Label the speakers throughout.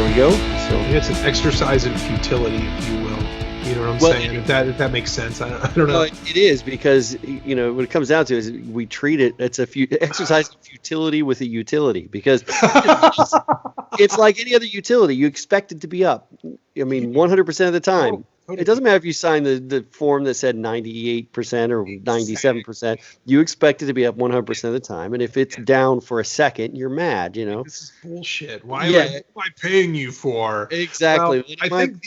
Speaker 1: we go. So
Speaker 2: it's an exercise in futility, if you will. You know what I'm saying? If that makes sense. I don't know.
Speaker 1: No, it is, because what it comes down to is we treat it. It's exercise in futility with a utility, because it's like any other utility. You expect it to be up. I mean, 100% of the time.
Speaker 2: Oh, totally.
Speaker 1: It doesn't matter if you sign the form that said 98% or 97%. You expect it to be up 100% of the time, and if it's down for a second, you're mad.
Speaker 2: This is bullshit. Why am I paying you for?
Speaker 1: Exactly.
Speaker 2: Well, I think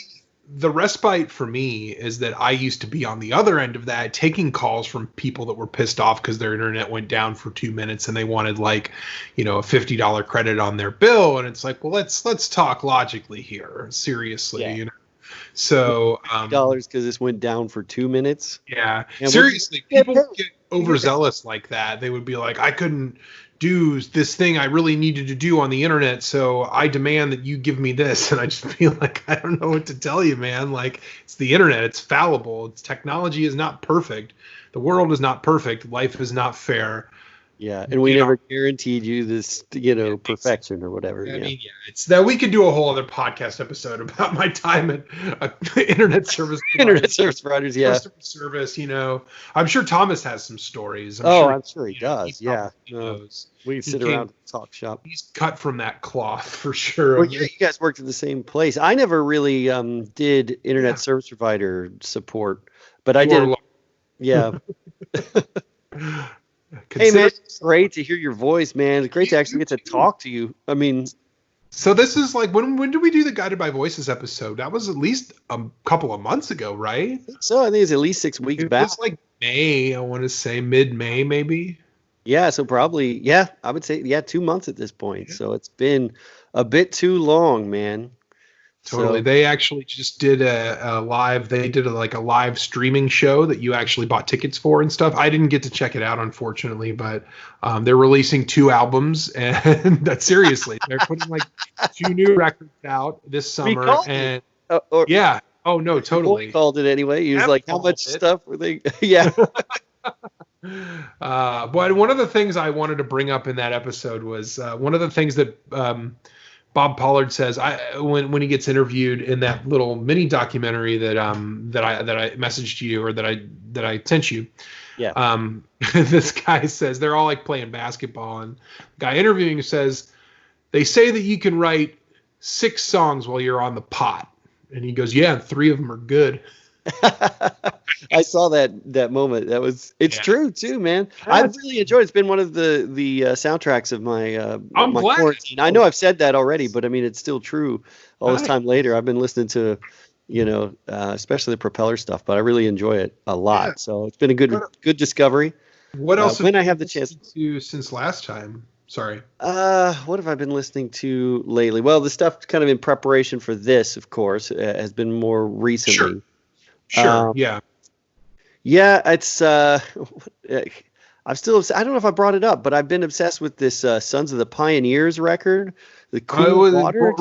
Speaker 2: the respite for me is that I used to be on the other end of that, taking calls from people that were pissed off because their internet went down for 2 minutes and they wanted a $50 credit on their bill. And it's like, well, let's talk logically here. Seriously, So
Speaker 1: $50 because this went down for 2 minutes.
Speaker 2: Yeah. Seriously, people get overzealous like that. They would be like, I couldn't do this thing I really needed to do on the internet, so I demand that you give me this. And I just feel like, I don't know what to tell you, man. Like, it's the internet. It's fallible. Technology is not perfect. The world is not perfect. Life is not fair.
Speaker 1: Yeah, and we never guaranteed you this, perfection or whatever.
Speaker 2: I mean, it's that we could do a whole other podcast episode about my time at internet service
Speaker 1: providers, yeah.
Speaker 2: Customer service, I'm sure Thomas has some stories.
Speaker 1: I'm sure he does, yeah.
Speaker 2: He knows.
Speaker 1: We can sit around and talk shop.
Speaker 2: He's cut from that cloth for sure.
Speaker 1: Well, you guys worked at the same place. I never really did internet service provider support, but I did. Yeah. Hey man, it's great to hear your voice, man. It's great to actually get to talk to you. I mean,
Speaker 2: so this is like, when did we do the Guided by Voices episode? That was at least a couple of months ago, right?
Speaker 1: I think it's at least 6 weeks back.
Speaker 2: It's like May, I want to say mid-May maybe.
Speaker 1: Yeah, so probably, I would say 2 months at this point. Yeah. So it's been a bit too long, man.
Speaker 2: Totally. So, they actually just did a live. They did a live streaming show that you actually bought tickets for and stuff. I didn't get to check it out, unfortunately, but they're releasing 2 albums, and that's seriously, they're putting 2 new records out this summer. And yeah. Oh no, totally.
Speaker 1: He called it anyway. He was like, "How much stuff were they?" Yeah.
Speaker 2: But one of the things I wanted to bring up in that episode was one of the things that Bob Pollard says when he gets interviewed in that little mini documentary that I messaged you, or that I sent you.
Speaker 1: Yeah.
Speaker 2: This guy says they're all playing basketball, and the guy interviewing says they say that you can write 6 songs while you're on the pot, and he goes, yeah, and 3 of them are good.
Speaker 1: I saw that moment. It's true too, man. I've really enjoyed it. It's been one of the soundtracks of my my quarantine. I know I've said that already, but I mean, it's still true all this time later. I've been listening to, especially the Propeller stuff, but I really enjoy it a lot. Yeah. So it's been a good discovery.
Speaker 2: What else?
Speaker 1: When I have the chance
Speaker 2: to since last time. Sorry.
Speaker 1: What have I been listening to lately? Well, the stuff kind of in preparation for this, of course, has been more recently.
Speaker 2: Sure. Yeah.
Speaker 1: Yeah, it's I'm still. I don't know if I brought it up, but I've been obsessed with this Sons of the Pioneers record. The Cool Water.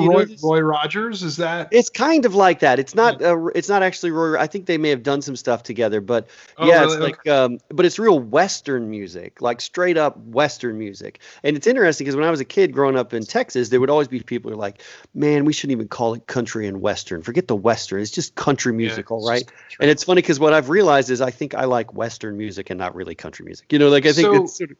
Speaker 2: Roy Rogers, is that?
Speaker 1: It's kind of like that. It's not. It's not actually Roy. I think they may have done some stuff together, but it's but it's real Western music, like straight up Western music. And it's interesting because when I was a kid growing up in Texas, there would always be people who are like, "Man, we shouldn't even call it country and Western. Forget the Western. It's just country music, all right." And it's funny because what I've realized is I think I like Western music and not really country music. I think it's sort of.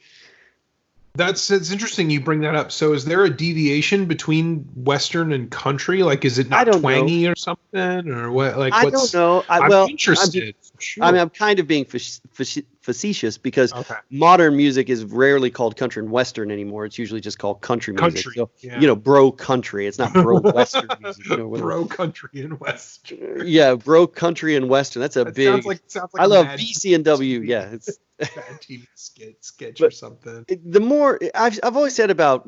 Speaker 2: It's interesting you bring that up. So is there a deviation between Western and country? Is it not twangy or something, or what?
Speaker 1: I don't know.
Speaker 2: I'm interested.
Speaker 1: I'm kind of being facetious because modern music is rarely called country and Western anymore. It's usually just called country music. So, bro country. It's not bro Western music.
Speaker 2: Bro country and Western.
Speaker 1: Yeah, bro country and Western. That's big.
Speaker 2: Sounds like
Speaker 1: I love BC and W. Yeah, it's.
Speaker 2: Bad TV sketch or something.
Speaker 1: The more I've always said about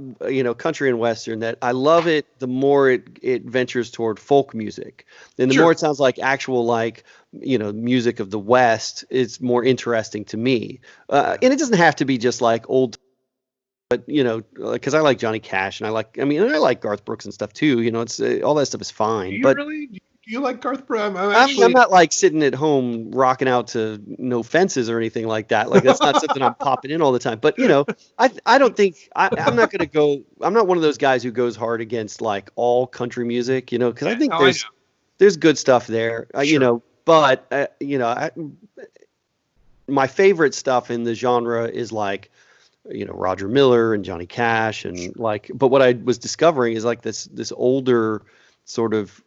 Speaker 1: country and Western that I love it, the more it ventures toward folk music, and the more it sounds like actual music of the West. It's more interesting to me, and it doesn't have to be just like old. But because I like Johnny Cash and I like Garth Brooks and stuff too. It's all that stuff is fine.
Speaker 2: Do you really? you like Garth Brooks?
Speaker 1: I'm not like sitting at home rocking out to No Fences or anything like that. Like that's not something I'm popping in all the time. But I don't think I'm not going to go. I'm not one of those guys who goes hard against like all country music. Because I think there's good stuff there.
Speaker 2: Sure.
Speaker 1: But my favorite stuff in the genre is like Roger Miller and Johnny Cash and like. But what I was discovering is like this older sort of.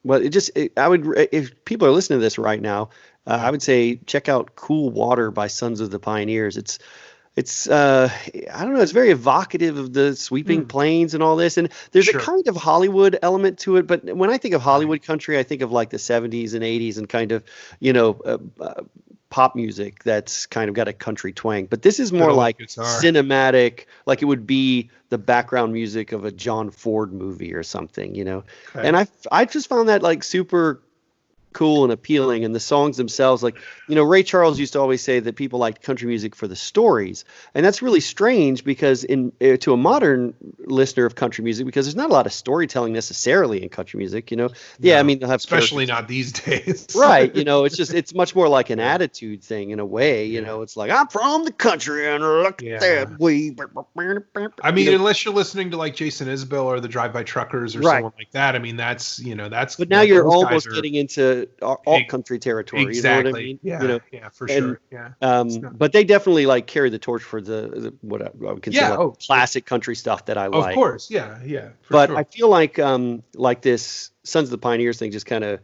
Speaker 1: Well, if people are listening to this right now, I would say check out "Cool Water" by Sons of the Pioneers. It's I don't know, it's very evocative of the sweeping plains and all this, and there's a kind of Hollywood element to it. But when I think of Hollywood country, I think of like the 70s and 80s and kind of pop music that's kind of got a country twang. But this is more like cinematic, like it would be the background music of a John Ford movie or something, Okay. And I just found that like super cool and appealing, and the songs themselves, like Ray Charles used to always say that people liked country music for the stories, and that's really strange because to a modern listener of country music, because there's not a lot of storytelling necessarily in country music, I mean they'll have
Speaker 2: especially not these days,
Speaker 1: right? It's much more like an attitude thing in a way. It's like I'm from the country and look that way.
Speaker 2: I mean, unless you're listening to like Jason Isbell or the Drive-By Truckers or someone like that, I mean that's. But
Speaker 1: now you're almost getting into alt country territory.
Speaker 2: Exactly.
Speaker 1: You know what I mean?
Speaker 2: Yeah, for sure. Yeah.
Speaker 1: But they definitely like carry the torch for the what I would consider classic country stuff that I like.
Speaker 2: Of course, yeah.
Speaker 1: But sure. I feel like this Sons of the Pioneers thing just kind of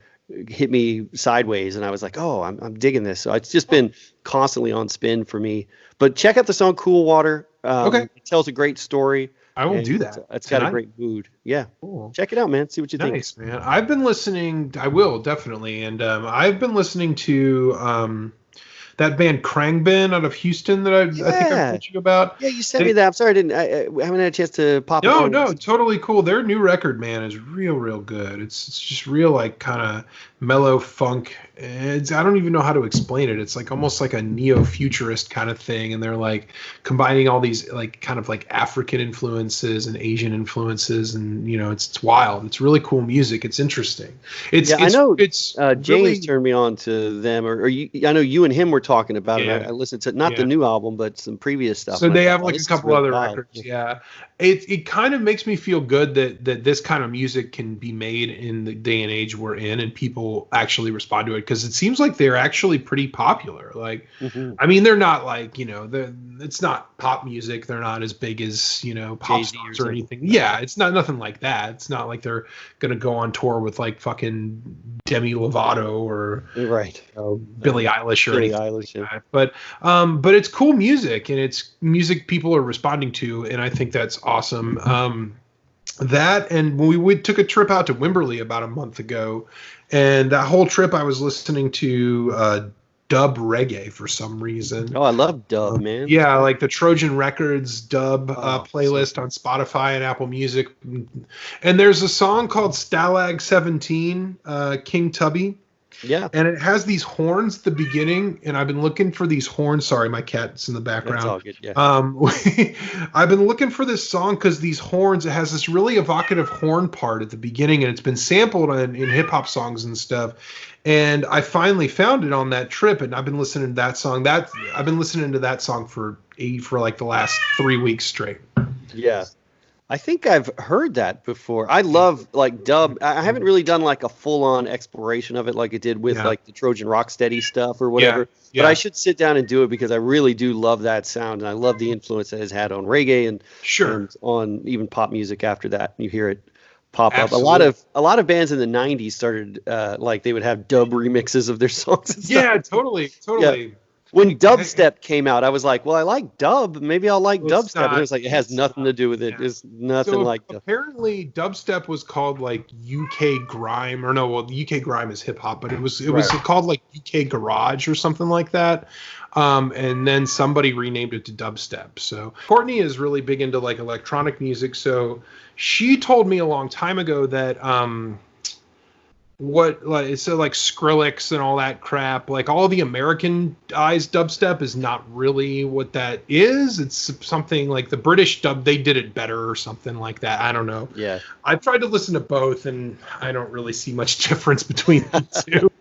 Speaker 1: hit me sideways, and I was like, oh, I'm digging this. So it's just been constantly on spin for me. But check out the song "Cool Water." Okay, it tells a great story.
Speaker 2: I will do that.
Speaker 1: It's got a great mood. Yeah. Cool. Check it out, man. See what you think.
Speaker 2: Nice, man. I've been listening. I will, definitely. And I've been listening to that band Khruangbin out of Houston that I think I told you about.
Speaker 1: Yeah, you sent me that. I'm sorry I haven't had a chance to pop it on.
Speaker 2: No, totally cool. Their new record, man, is real good. It's just real, like, kind of mellow funk. I don't even know how to explain it. It's like almost like a neo-futurist kind of thing, and they're like combining all these like kind of like African influences and Asian influences, and it's wild. It's really cool music. It's interesting.
Speaker 1: I know. It's James really turned me on to them, or I know you and him were talking about it. I listened to not the new album, but some previous stuff.
Speaker 2: So they have like a couple other records. Yeah. It kind of makes me feel good that this kind of music can be made in the day and age we're in, and people actually respond to it, because it seems like they're actually pretty popular. Like, I mean, they're not like it's not pop music. They're not as big as pop stars or anything. Yeah, it's not nothing like that. It's not like they're gonna go on tour with like fucking Demi Lovato or Billie Eilish or anything like that. But it's cool music, and it's music people are responding to, and I think that's awesome. That, and when we took a trip out to Wimberley about a month ago, and that whole trip I was listening to dub reggae for some reason.
Speaker 1: Oh, I love dub, man.
Speaker 2: Yeah, like the Trojan Records dub playlist on Spotify and Apple Music. And there's a song called Stalag 17, King Tubby.
Speaker 1: Yeah.
Speaker 2: And it has these horns at the beginning, and I've been looking for these horns. Sorry, my cat's in the background.
Speaker 1: That's all good, yeah.
Speaker 2: I've been looking for this song because these horns, it has this really evocative horn part at the beginning, and it's been sampled in hip-hop songs and stuff. And I finally found it on that trip, and I've been listening to that song. I've been listening to that song for like the last 3 weeks straight.
Speaker 1: Yeah. I think I've heard that before. I love like dub. I haven't really done like a full-on exploration of it like it did with like the Trojan Rocksteady stuff or whatever. Yeah. But I should sit down and do it, because I really do love that sound, and I love the influence that it's had on reggae and on even pop music after that. You hear it pop
Speaker 2: Absolutely.
Speaker 1: up. A lot of bands in the 90s started like they would have dub remixes of their songs and stuff.
Speaker 2: Yeah, totally. Yeah.
Speaker 1: When dubstep came out, I was like, well, I like dub. Maybe I'll like dubstep. And it was like, it has nothing to do with it. It's nothing like dub.
Speaker 2: Apparently, dubstep was called like UK grime, or no, well, UK grime is hip hop, but it was called like UK garage or something like that. And then somebody renamed it to dubstep. So Courtney is really big into like electronic music. So she told me a long time ago that what like so like Skrillex and all that crap, like all the Americanized dubstep is not really what that is. It's something like the British dub, they did it better or something like that. I don't know.
Speaker 1: Yeah.
Speaker 2: I've tried to listen to both and I don't really see much difference between the two.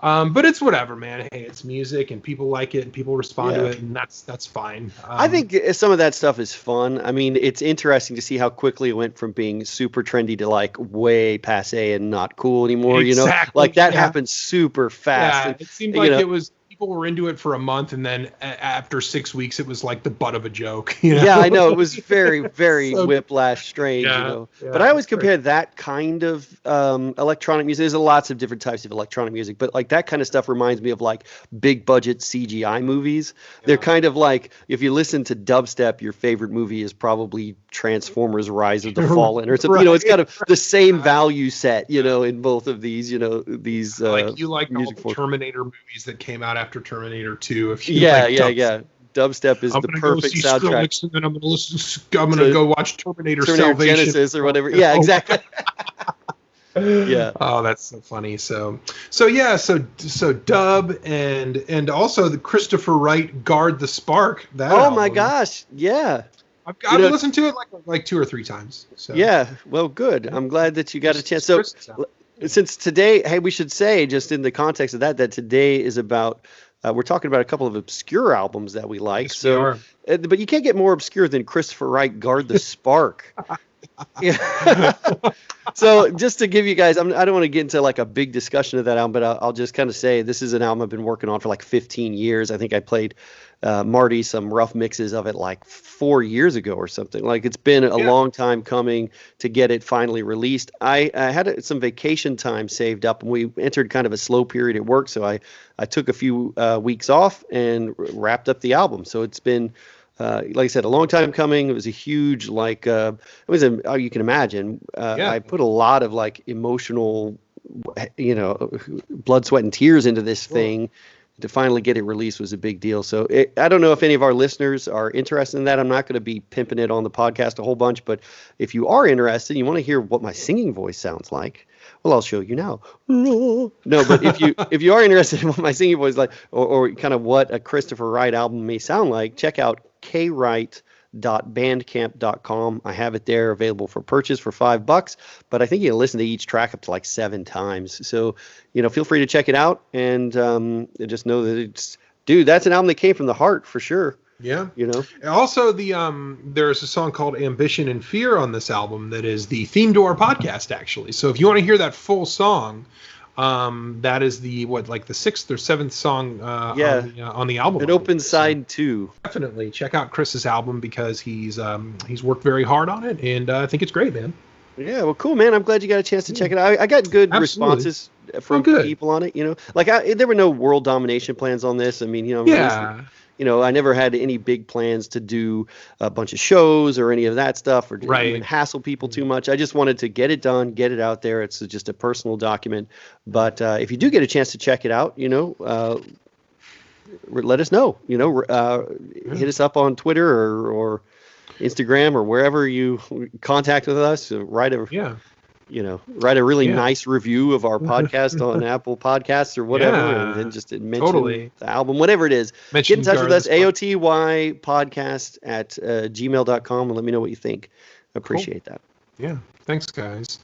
Speaker 2: But it's whatever, man. Hey, it's music and people like it and people respond to it, and that's fine.
Speaker 1: I think some of that stuff is fun. I mean, it's interesting to see how quickly it went from being super trendy to like way passe and not cool anymore.
Speaker 2: Exactly.
Speaker 1: You know, like that happened super fast.
Speaker 2: Yeah,
Speaker 1: and,
Speaker 2: it seemed like it was people were into it for a month, and then after 6 weeks, it was like the butt of a joke. You know?
Speaker 1: Yeah, I know. It was very, very
Speaker 2: So-
Speaker 1: whiplash strange,
Speaker 2: Yeah,
Speaker 1: you know.
Speaker 2: yeah,
Speaker 1: But I always
Speaker 2: that's great.
Speaker 1: compare that kind of electronic music. There's lots of different types of electronic music, but like that kind of stuff reminds me of like big budget CGI movies. They're kind of like, if you listen to dubstep, your favorite movie is probably Transformers: Rise of the Fallen or something. You know, it's kind of the same value set, you know, in both of these, you know, these
Speaker 2: like you like all
Speaker 1: music
Speaker 2: the
Speaker 1: forms.
Speaker 2: Terminator movies that came out after Terminator 2. If you
Speaker 1: Yeah,
Speaker 2: like
Speaker 1: yeah,
Speaker 2: dubstep.
Speaker 1: yeah. Dubstep is
Speaker 2: I'm
Speaker 1: the
Speaker 2: gonna
Speaker 1: perfect
Speaker 2: go see
Speaker 1: soundtrack.
Speaker 2: Skrillex, and then I'm gonna go watch Terminator Salvation.
Speaker 1: Genesis or whatever. Yeah, exactly. Yeah.
Speaker 2: Oh, that's so funny. So Dub and also the Christopher Wright Guard the Spark. That
Speaker 1: Oh my
Speaker 2: album.
Speaker 1: gosh. Yeah.
Speaker 2: I've listened to it like 2 or 3 times. So.
Speaker 1: Yeah. Well, good. I'm glad that you got a chance. So
Speaker 2: Chris's album.
Speaker 1: since today, hey, we should say just in the context of that today is about, we're talking about a couple of obscure albums that we like.
Speaker 2: Yes, we are.
Speaker 1: But you can't get more obscure than Christopher Wright Guard the Spark. Yeah. So just to give you guys, I don't want to get into like a big discussion of that album, but I'll just kind of say this is an album I've been working on for like 15 years. I think I played Marty some rough mixes of it like 4 years ago or something. Like it's been a long time coming to get it finally released. I had some vacation time saved up, and we entered kind of a slow period at work, so I took a few weeks off and wrapped up the album. So it's been like I said, a long time coming. It was a huge, like, you can imagine. I put a lot of like emotional, you know, blood, sweat, and tears into this thing. To finally get it released was a big deal. So I don't know if any of our listeners are interested in that. I'm not going to be pimping it on the podcast a whole bunch, but if you are interested, you want to hear what my singing voice sounds like. Well, I'll show you now. No, but if you are interested in what my singing voice is like, or kind of what a Christopher Wright album may sound like, check out kwright.bandcamp.com. I have it there available for purchase for $5, but I think you can listen to each track up to like 7 times. So, you know, feel free to check it out, and just know that that's an album that came from the heart for sure.
Speaker 2: Yeah.
Speaker 1: You know.
Speaker 2: Also, there's a song called Ambition and Fear on this album that is the theme to our podcast, actually. So if you want to hear that full song, that is the 6th or 7th song on the album.
Speaker 1: It opens side 2.
Speaker 2: Definitely check out Chris's album because he's worked very hard on it, and I think it's great, man.
Speaker 1: Yeah, well, cool, man. I'm gled you got a chance to check it out. I got good responses from people on it. You know, like there were no world domination plans on this. I mean, you know, you know, I never had any big plans to do a bunch of shows or any of that stuff, or even hassle people too much. I just wanted to get it done, get it out there. It's just a personal document. But if you do get a chance to check it out, you know, let us know. You know, hit us up on Twitter or Instagram or wherever you contact with us. Write a really nice review of our podcast on Apple Podcasts or whatever, and then just mention the album, whatever it is. Get in touch with us, aotypodcast@gmail.com, and let me know what you think. I appreciate that.
Speaker 2: Yeah, thanks, guys.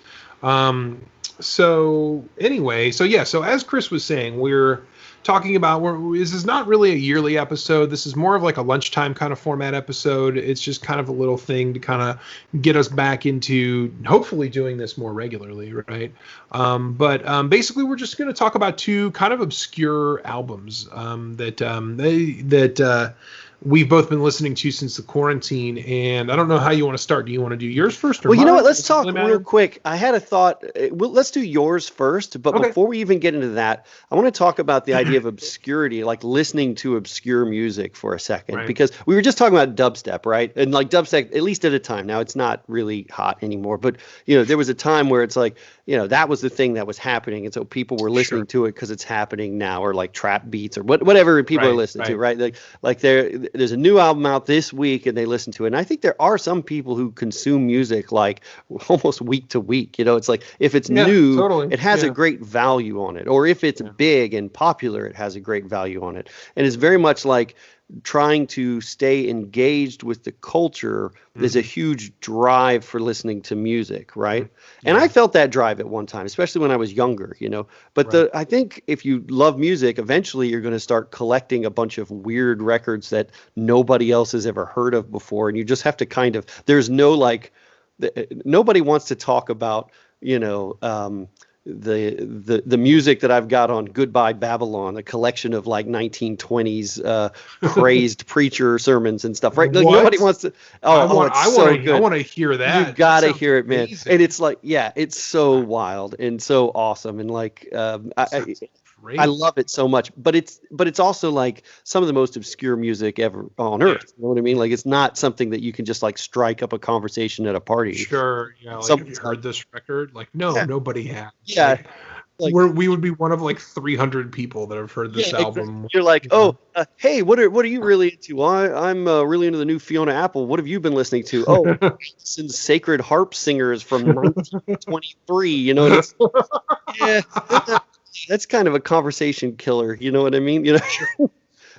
Speaker 2: So as Chris was saying, we're talking about this is not really a yearly episode. This is more of like a lunchtime kind of format episode. It's just kind of a little thing to kind of get us back into hopefully doing this more regularly, right? But basically, we're just going to talk about 2 kind of obscure albums that we've both been listening to since the quarantine, and I don't know how you want to start. Do you want to do yours first? Or
Speaker 1: well, you know
Speaker 2: mine?
Speaker 1: what? Let's talk real quick. I had a thought. Let's do yours first, but before we even get into that, I want to talk about the idea of obscurity, like listening to obscure music for a second, because we were just talking about dubstep, right? And like dubstep, at least at a time. Now it's not really hot anymore, but you know, there was a time where it's like, you know, that was the thing that was happening, and so people were listening to it because it's happening now, or like trap beats or whatever people are listening to, right? Like there's a new album out this week and they listen to it. And I think there are some people who consume music like almost week to week. It's like if it's new, totally. It has a great value on it. Or if it's big and popular, it has a great value on it. And it's very much like trying to stay engaged with the culture. There's a huge drive for listening to music, right? And I felt that drive at one time, especially when I was younger, But I think if you love music, eventually you're going to start collecting a bunch of weird records that nobody else has ever heard of before, and you just have to there's no nobody wants to talk about, the music that I've got on Goodbye Babylon, a collection of 1920s crazed preacher sermons and stuff, right? Like, nobody wants to.
Speaker 2: I want to hear that.
Speaker 1: You gotta hear it, man. Amazing. And it's it's so wild and so awesome, and I love it so much, but it's also like some of the most obscure music ever on earth. You know what I mean? Like, it's not something that you can just strike up a conversation at a party.
Speaker 2: Sure. Have you heard this record? Nobody has.
Speaker 1: Yeah.
Speaker 2: We would be one of 300 people that have heard this album.
Speaker 1: Exactly. You're like, hey, what are you really into? I'm really into the new Fiona Apple. What have you been listening to? Oh, since Sacred Harp Singers from 1923. Yeah. That's kind of a conversation killer. You know what I mean?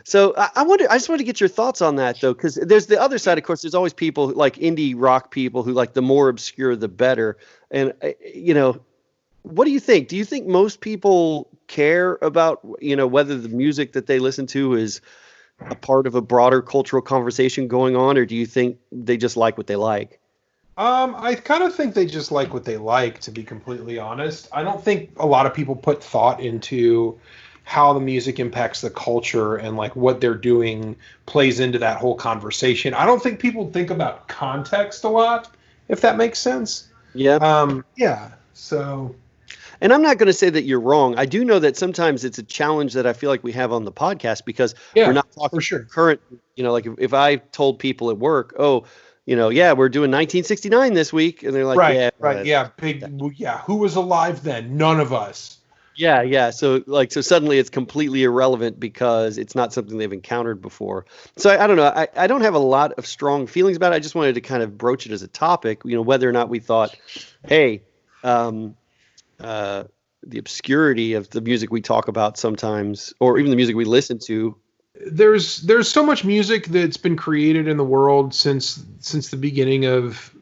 Speaker 1: So I just wanted to get your thoughts on that, though, because there's the other side. Of course, there's always people like indie rock people who the more obscure, the better. And, what do you think? Do you think most people care about, whether the music that they listen to is a part of a broader cultural conversation going on, or do you think they just like what they like?
Speaker 2: I kind of think they just like what they like, to be completely honest. I don't think a lot of people put thought into how the music impacts the culture and what they're doing plays into that whole conversation. I don't think people think about context a lot, if that makes sense.
Speaker 1: Yeah.
Speaker 2: Yeah. So.
Speaker 1: And I'm not going to say that you're wrong. I do know that sometimes it's a challenge that I feel like we have on the podcast because we're not talking current, if I told people at work, we're doing 1969 this week. And they're like,
Speaker 2: who was alive then? None of us.
Speaker 1: Yeah. So suddenly it's completely irrelevant because it's not something they've encountered before. So I don't know. I don't have a lot of strong feelings about it. I just wanted to kind of broach it as a topic, whether or not we thought, hey, the obscurity of the music we talk about sometimes, or even the music we listen to.
Speaker 2: There's so much music that's been created in the world since the beginning of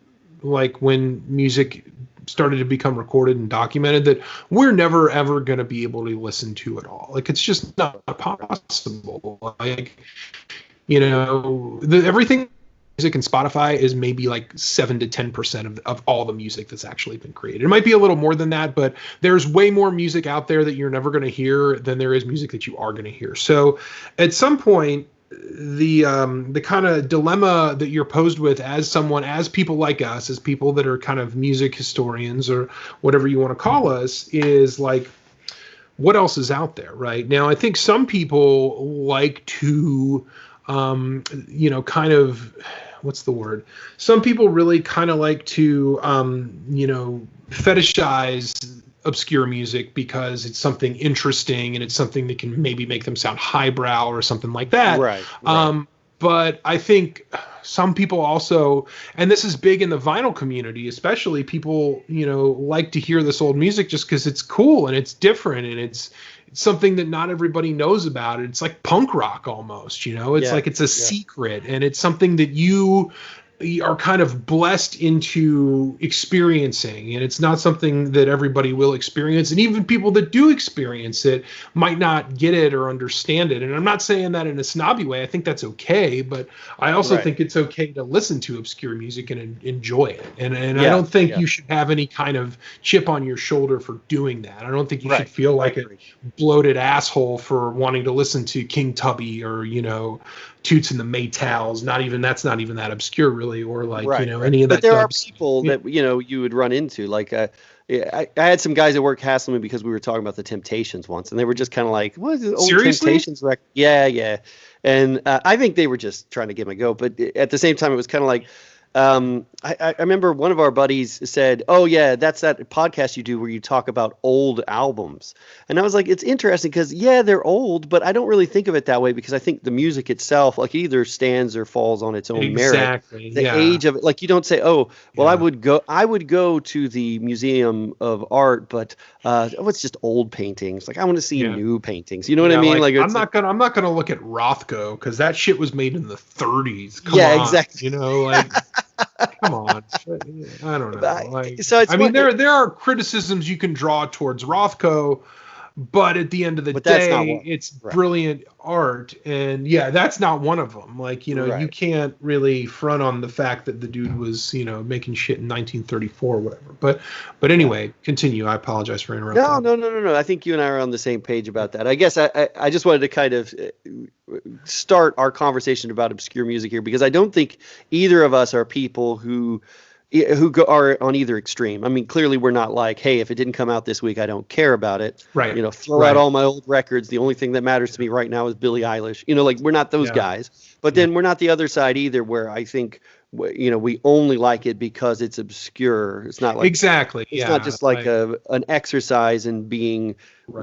Speaker 2: when music started to become recorded and documented that we're never ever going to be able to listen to it all. It's just not possible. Everything music and Spotify is maybe 7 to 10% of all the music that's actually been created. It might be a little more than that, but there's way more music out there that you're never going to hear than there is music that you are going to hear. So at some point, the kind of dilemma that you're posed with as people like us, as people that are kind of music historians or whatever you want to call us, is what else is out there right now? I think some people like to kind of, what's the word? Some people really kind of like to, fetishize obscure music because it's something interesting and it's something that can maybe make them sound highbrow or something like that.
Speaker 1: Right.
Speaker 2: But I think some people also, and this is big in the vinyl community, especially people, like to hear this old music just because it's cool and it's different and it's something that not everybody knows about. It's like punk rock almost, it's a secret, and it's something that you are kind of blessed into experiencing, and it's not something that everybody will experience, and even people that do experience it might not get it or understand it. And I'm not saying that in a snobby way. I think that's okay, but I also think it's okay to listen to obscure music and enjoy it, and I don't think you should have any kind of chip on your shoulder for doing that. I don't think you should feel like a bloated asshole for wanting to listen to King Tubby or Toots and the Maytals. That's not even that obscure, really, or any of that.
Speaker 1: But there are people that you would run into. I had some guys at work hassle me because we were talking about the Temptations once, and they were just kind of like, "What is the old Temptations record?" Yeah. And I think they were just trying to give them a go. But at the same time, it was kind of like, I remember one of our buddies said, "Oh yeah, that's that podcast you do where you talk about old albums." And I was like, "It's interesting because yeah, they're old, but I don't really think of it that way because I think the music itself, like, either stands or falls on its own merit.
Speaker 2: Exactly.
Speaker 1: The age of it, like, you don't say, oh, well,
Speaker 2: Yeah.
Speaker 1: I would go to the Museum of Art, but it's just old paintings. Like, I want to see new paintings. You know what I mean? Like,
Speaker 2: I'm not gonna look at Rothko because that shit was made in the 30s. Come
Speaker 1: yeah,
Speaker 2: on,
Speaker 1: exactly.
Speaker 2: you know, like, come on. I don't know. Like,
Speaker 1: So it's
Speaker 2: I mean, there are criticisms you can draw towards Rothko, but at the end of the day, it's brilliant art, and yeah, that's not one of them. Like, you know, you can't really front on the fact that the dude was, you know, making shit in 1934 or whatever. But anyway, continue. I apologize for interrupting.
Speaker 1: No. I think you and I are on the same page about that. I guess I just wanted to kind of start our conversation about obscure music here because I don't think either of us are people who are on either extreme. I mean, clearly we're not like, hey, if it didn't come out this week, I don't care about it.
Speaker 2: Right.
Speaker 1: You know, throw out all my old records. The only thing that matters to me right now is Billie Eilish. You know, like, we're not those guys. But then we're not the other side either, where I think, you know, we only like it because it's obscure. It's not like
Speaker 2: exactly.
Speaker 1: It's not just like an exercise in being,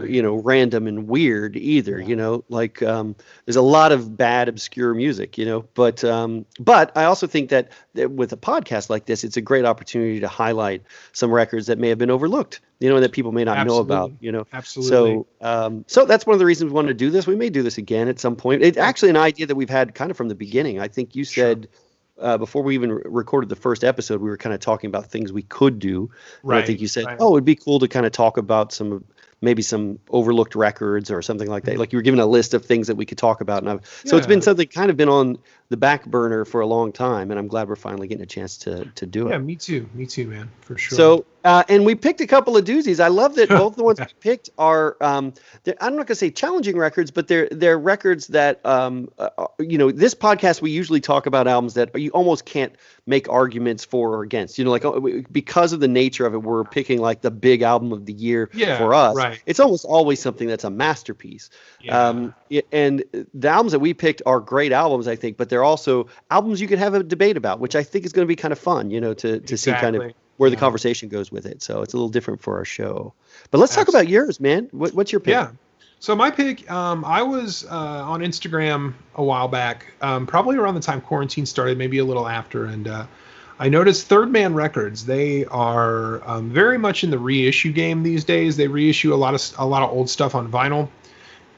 Speaker 1: you know, random and weird either. You know, like, there's a lot of bad obscure music. You know, but I also think that with a podcast like this, it's a great opportunity to highlight some records that may have been overlooked. You know, that people may not know about. You know,
Speaker 2: absolutely.
Speaker 1: So that's one of the reasons we wanted to do this. We may do this again at some point. It's actually an idea that we've had kind of from the beginning. I think you said. Before we even recorded the first episode, we were kind of talking about things we could do. Right. And I think you said, oh, it'd be cool to kind of talk about maybe some overlooked records or something like that. Like, you were given a list of things that we could talk about. So it's been something kind of been on the back burner for a long time, and I'm glad we're finally getting a chance to do it.
Speaker 2: Yeah, me too, man, for sure.
Speaker 1: So, and we picked a couple of doozies. I love that both the ones we picked are, I'm not going to say challenging records, but they're records that, you know, this podcast, we usually talk about albums that you almost can't make arguments for or against. You know, like, because of the nature of it, we're picking like the big album of the year for us. Right. It's almost always something that's a masterpiece. Yeah. And the albums that we picked are great albums, I think, but they're also albums you could have a debate about, which I think is going to be kind of fun, you know, to see kind of where the conversation goes with it. So it's a little different for our show. But let's talk about yours, man. What's your pick?
Speaker 2: Yeah. So my pick, I was on Instagram a while back, probably around the time quarantine started, maybe a little after, and I noticed Third Man Records. They are very much in the reissue game these days. They reissue a lot of old stuff on vinyl,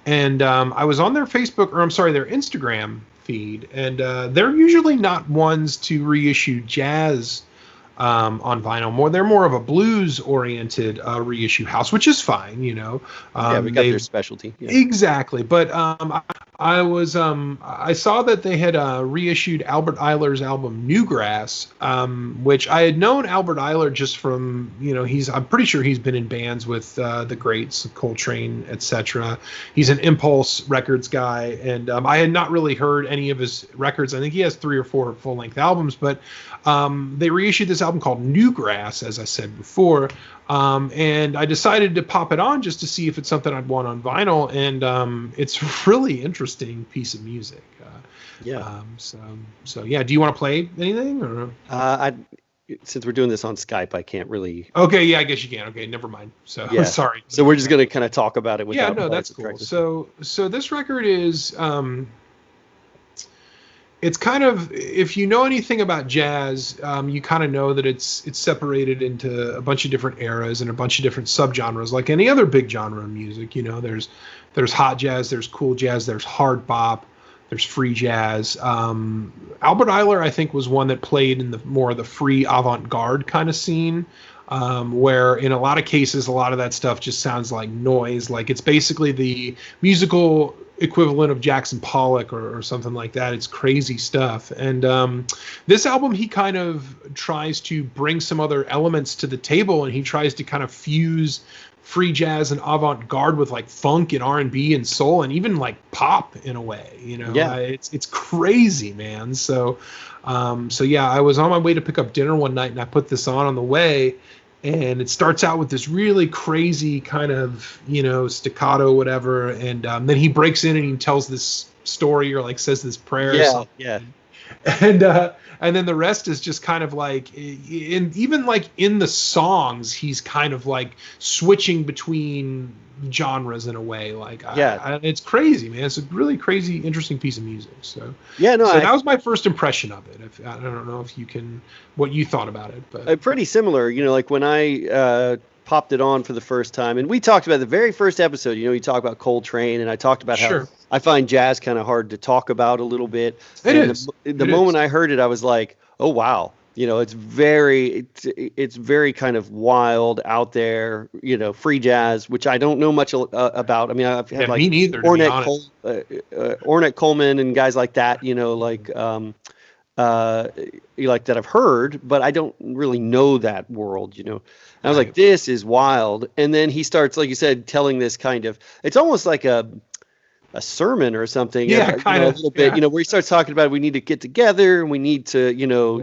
Speaker 2: and I was on their their Instagram feed, and they're usually not ones to reissue jazz on vinyl. They're more of a blues oriented reissue house, which is fine, you know.
Speaker 1: We got their specialty. Yeah.
Speaker 2: Exactly. But I saw that they had reissued Albert Ayler's album Newgrass, which I had known Albert Ayler just from, you know, I'm pretty sure he's been in bands with the greats, Coltrane, etc. He's an Impulse Records guy, and I had not really heard any of his records. I think he has 3 or 4 full-length albums, but they reissued this album called Newgrass, as I said before, and I decided to pop it on just to see if it's something I'd want on vinyl, and it's a really interesting piece of music. So yeah, do you want to play anything? Or?
Speaker 1: Since we're doing this on Skype, I can't really.
Speaker 2: Okay, yeah, I guess you can. Okay, never mind. So sorry.
Speaker 1: So we're just gonna kind of talk about it.
Speaker 2: Yeah, no, that's cool. So this record is. It's kind of, if you know anything about jazz, you kind of know that it's separated into a bunch of different eras and a bunch of different subgenres, like any other big genre of music. You know, there's hot jazz, there's cool jazz, there's hard bop, there's free jazz. Albert Ayler, I think, was one that played in the more of the free avant-garde kind of scene, where in a lot of cases, a lot of that stuff just sounds like noise. Like, it's basically the musical equivalent of Jackson Pollock or something like that. It's crazy stuff. And this album, he kind of tries to bring some other elements to the table, and he tries to kind of fuse free jazz and avant-garde with like funk and R&B and soul and even like pop in a way, you know. It's crazy, man. So yeah, I was on my way to pick up dinner one night, and I put this on the way. And it starts out with this really crazy kind of, you know, staccato, whatever. And then he breaks in and he tells this story or like says this prayer.
Speaker 1: Yeah.
Speaker 2: and then the rest is just kind of like, even like in the songs, he's kind of like switching between genres in a way. Like, it's crazy, man. It's a really crazy, interesting piece of music. So
Speaker 1: yeah, no,
Speaker 2: so that was my first impression of it. I don't know if you can, what you thought about it, but
Speaker 1: pretty similar. Like when I popped it on for the first time, and we talked about the very first episode. You talk about Coltrane, and I talked about how I find jazz kind of hard to talk about a little bit. The moment I heard it, I was like, oh wow, it's very kind of wild out there. Free jazz, which I don't know much about. I mean, I've had
Speaker 2: me neither.
Speaker 1: Ornette Coleman and guys like that. Like that I've heard, but I don't really know that world, And I was like, this is wild. And then he starts, like you said, telling this kind of, it's almost like a sermon or something.
Speaker 2: Kind of
Speaker 1: a little bit, where he starts talking about we need to get together and we need to,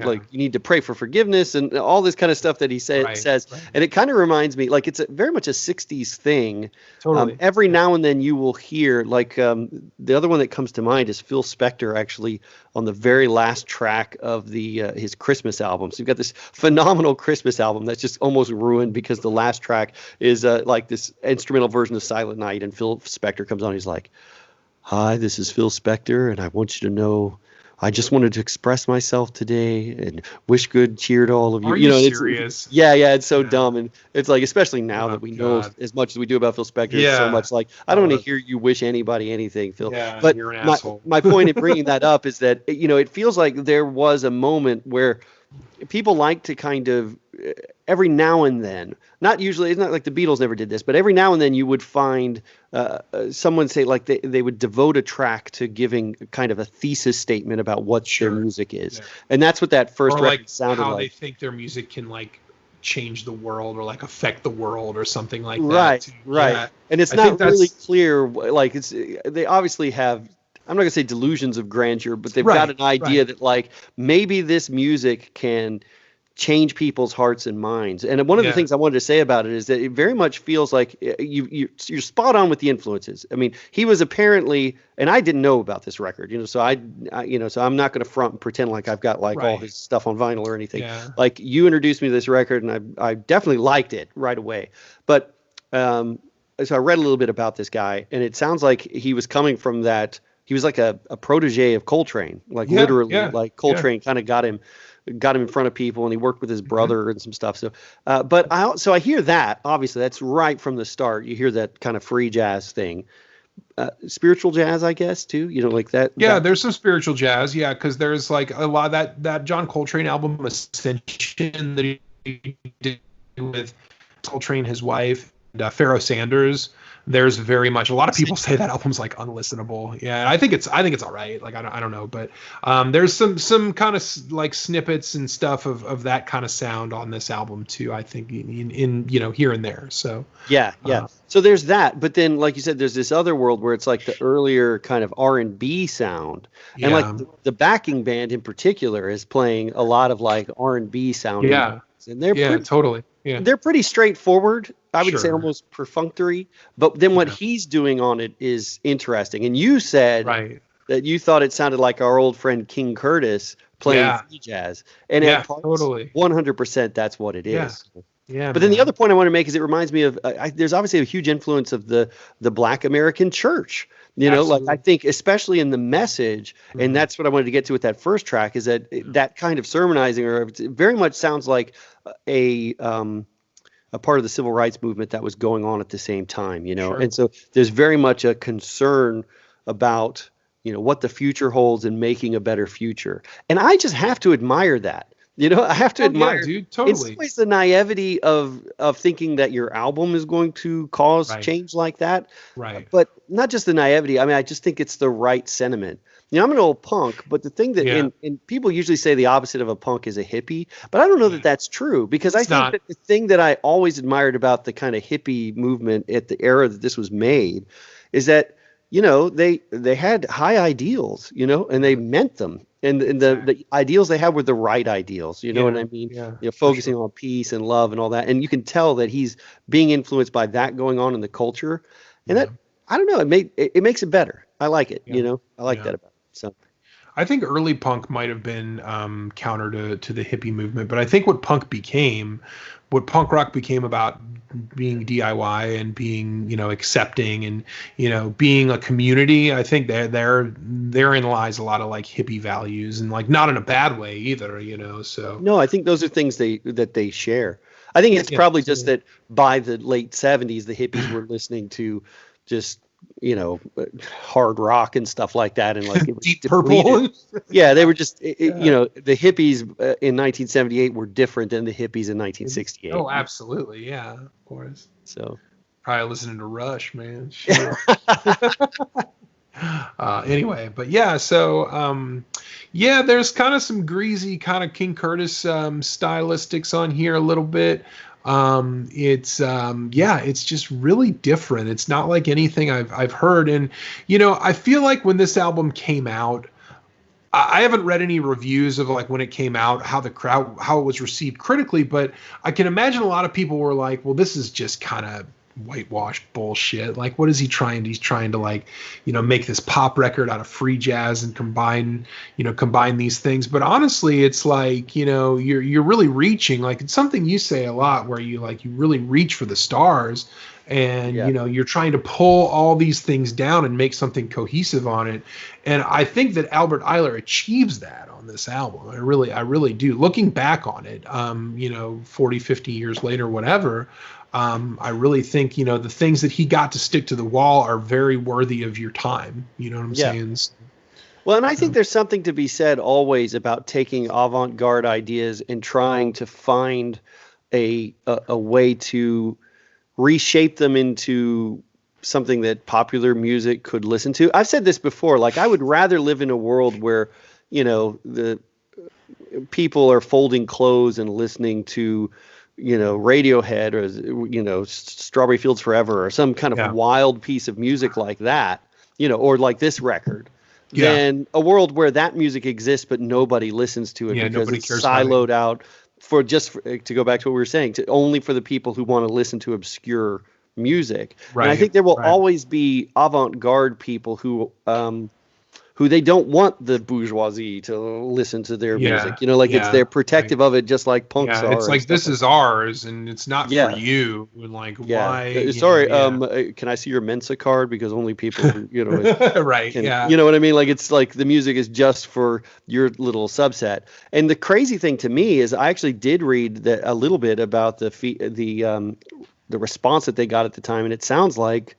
Speaker 1: like you need to pray for forgiveness and all this kind of stuff that he says. Right. And it kind of reminds me, like it's very much a 60s thing.
Speaker 2: Totally.
Speaker 1: Every now and then you will hear, like the other one that comes to mind is Phil Spector actually on the very last track of his Christmas album. So you've got this phenomenal Christmas album that's just almost ruined because the last track is like this instrumental version of Silent Night, and Phil Spector comes on. He's like, "Hi, this is Phil Spector, and I want you to know I just wanted to express myself today and wish good cheer to all of you."
Speaker 2: Are you serious?
Speaker 1: It's so dumb, and it's like, especially now that we know as much as we do about Phil Spector, it's so much like, I don't want to hear you wish anybody anything, Phil. But
Speaker 2: you're an asshole.
Speaker 1: My point in bringing that up is that it feels like there was a moment where people like to kind of every now and then, not usually, it's not like the Beatles never did this, but every now and then you would find someone say like they would devote a track to giving kind of a thesis statement about what their music is. And that's what that first record sounded like.
Speaker 2: How they think their music can like change the world or like affect the world or something like that.
Speaker 1: Right. Yeah. And it's not really clear, like they obviously have, I'm not gonna say delusions of grandeur, but they've got an idea that like maybe this music can change people's hearts and minds. And one of the things I wanted to say about it is that it very much feels like you're spot on with the influences. I mean, he was apparently, and I didn't know about this record, so I so I'm not going to front and pretend like I've got like all his stuff on vinyl or anything. Like you introduced me to this record, and I definitely liked it right away. But so I read a little bit about this guy, and it sounds like he was coming from that. He was like a protege of Coltrane, like literally, like Coltrane kind of got him in front of people, and he worked with his brother and some stuff. So, but I hear that, obviously that's right from the start. You hear that kind of free jazz thing, spiritual jazz, I guess too, like that.
Speaker 2: Yeah. There's some spiritual jazz. Yeah. Cause there's like a lot of that John Coltrane album, Ascension, that he did with Coltrane, his wife, and Pharoah Sanders. There's very much, a lot of people say that album's like unlistenable. Yeah, I think it's all right. Like I don't know, but there's some kind of like snippets and stuff of that kind of sound on this album too. I think in here and there. So
Speaker 1: yeah. So there's that, but then like you said, there's this other world where it's like the earlier kind of R&B sound, and like the backing band in particular is playing a lot of like R&B sound.
Speaker 2: Yeah,
Speaker 1: and they're
Speaker 2: totally. Yeah.
Speaker 1: They're pretty straightforward. I would say almost perfunctory. But then what he's doing on it is interesting. And you said that you thought it sounded like our old friend King Curtis playing free jazz. And at parts,
Speaker 2: totally.
Speaker 1: 100% that's what it is.
Speaker 2: Yeah.
Speaker 1: But then the other point I want to make is it reminds me of there's obviously a huge influence of the Black American church. Like I think especially in the message, and that's what I wanted to get to with that first track, is that kind of sermonizing, or it very much sounds like a part of the civil rights movement that was going on at the same time, and so there's very much a concern about what the future holds and making a better future, and I just have to admire that. I have to admire,
Speaker 2: dude, totally.
Speaker 1: In some ways, the naivety of thinking that your album is going to cause change like that.
Speaker 2: Right.
Speaker 1: But not just the naivety. I mean, I just think it's the right sentiment. I'm an old punk, but the thing that, and people usually say the opposite of a punk is a hippie, but I don't know that that's true, because I think that the thing that I always admired about the kind of hippie movement at the era that this was made is that, they had high ideals, and they meant them. And the ideals they had were the right ideals, know what I mean? Yeah, focusing on peace and love and all that. And you can tell that he's being influenced by that going on in the culture. And that, I don't know, it makes it better. I like it, I like that about it. So
Speaker 2: I think early punk might have been counter to the hippie movement, but I think what punk rock became about being DIY and being, accepting and, being a community. I think therein lies a lot of like hippie values, and like not in a bad way either, so.
Speaker 1: No, I think those are things that they share. I think it's probably just that by the late 70s, the hippies were listening to just, hard rock and stuff like that. And like it was
Speaker 2: Deep Purple.
Speaker 1: Yeah, they were just, the hippies in 1978 were different than the hippies in 1968.
Speaker 2: Oh, absolutely. Yeah, of course.
Speaker 1: So
Speaker 2: probably listening to Rush, man. Sure. Anyway, but yeah, so there's kind of some greasy kind of King Curtis stylistics on here a little bit. It's just really different. It's not like anything I've heard. And, I feel like when this album came out, I haven't read any reviews of like when it came out, how it was received critically, but I can imagine a lot of people were like, well, this is just kind of whitewashed bullshit. Like, what is he trying to? He's trying to like, make this pop record out of free jazz and combine these things. But honestly, it's like, you're really reaching. Like, it's something you say a lot where you really reach for the stars, and you're trying to pull all these things down and make something cohesive on it. And I think that Albert Ayler achieves that on this album. I really do. Looking back on it, 40, 50 years later, whatever. I really think, the things that he got to stick to the wall are very worthy of your time. You know what I'm saying?
Speaker 1: Well, and I think there's something to be said always about taking avant-garde ideas and trying to find a way to reshape them into something that popular music could listen to. I've said this before, like I would rather live in a world where, the people are folding clothes and listening to Radiohead or, Strawberry Fields Forever or some kind of wild piece of music like that, or like this record, than a world where that music exists, but nobody listens to it because it's siloed out to go back to what we were saying, only for the people who want to listen to obscure music. Right. And I think there will always be avant-garde people who they don't want the bourgeoisie to listen to their music. It's they're protective of it, just like punks are.
Speaker 2: It's like, this is ours and it's not for you. And like, why?
Speaker 1: Sorry, can I see your Mensa card? Because only people who,
Speaker 2: right.
Speaker 1: You know what I mean? Like, it's like the music is just for your little subset. And the crazy thing to me is I actually did read a little bit about the response that they got at the time. And it sounds like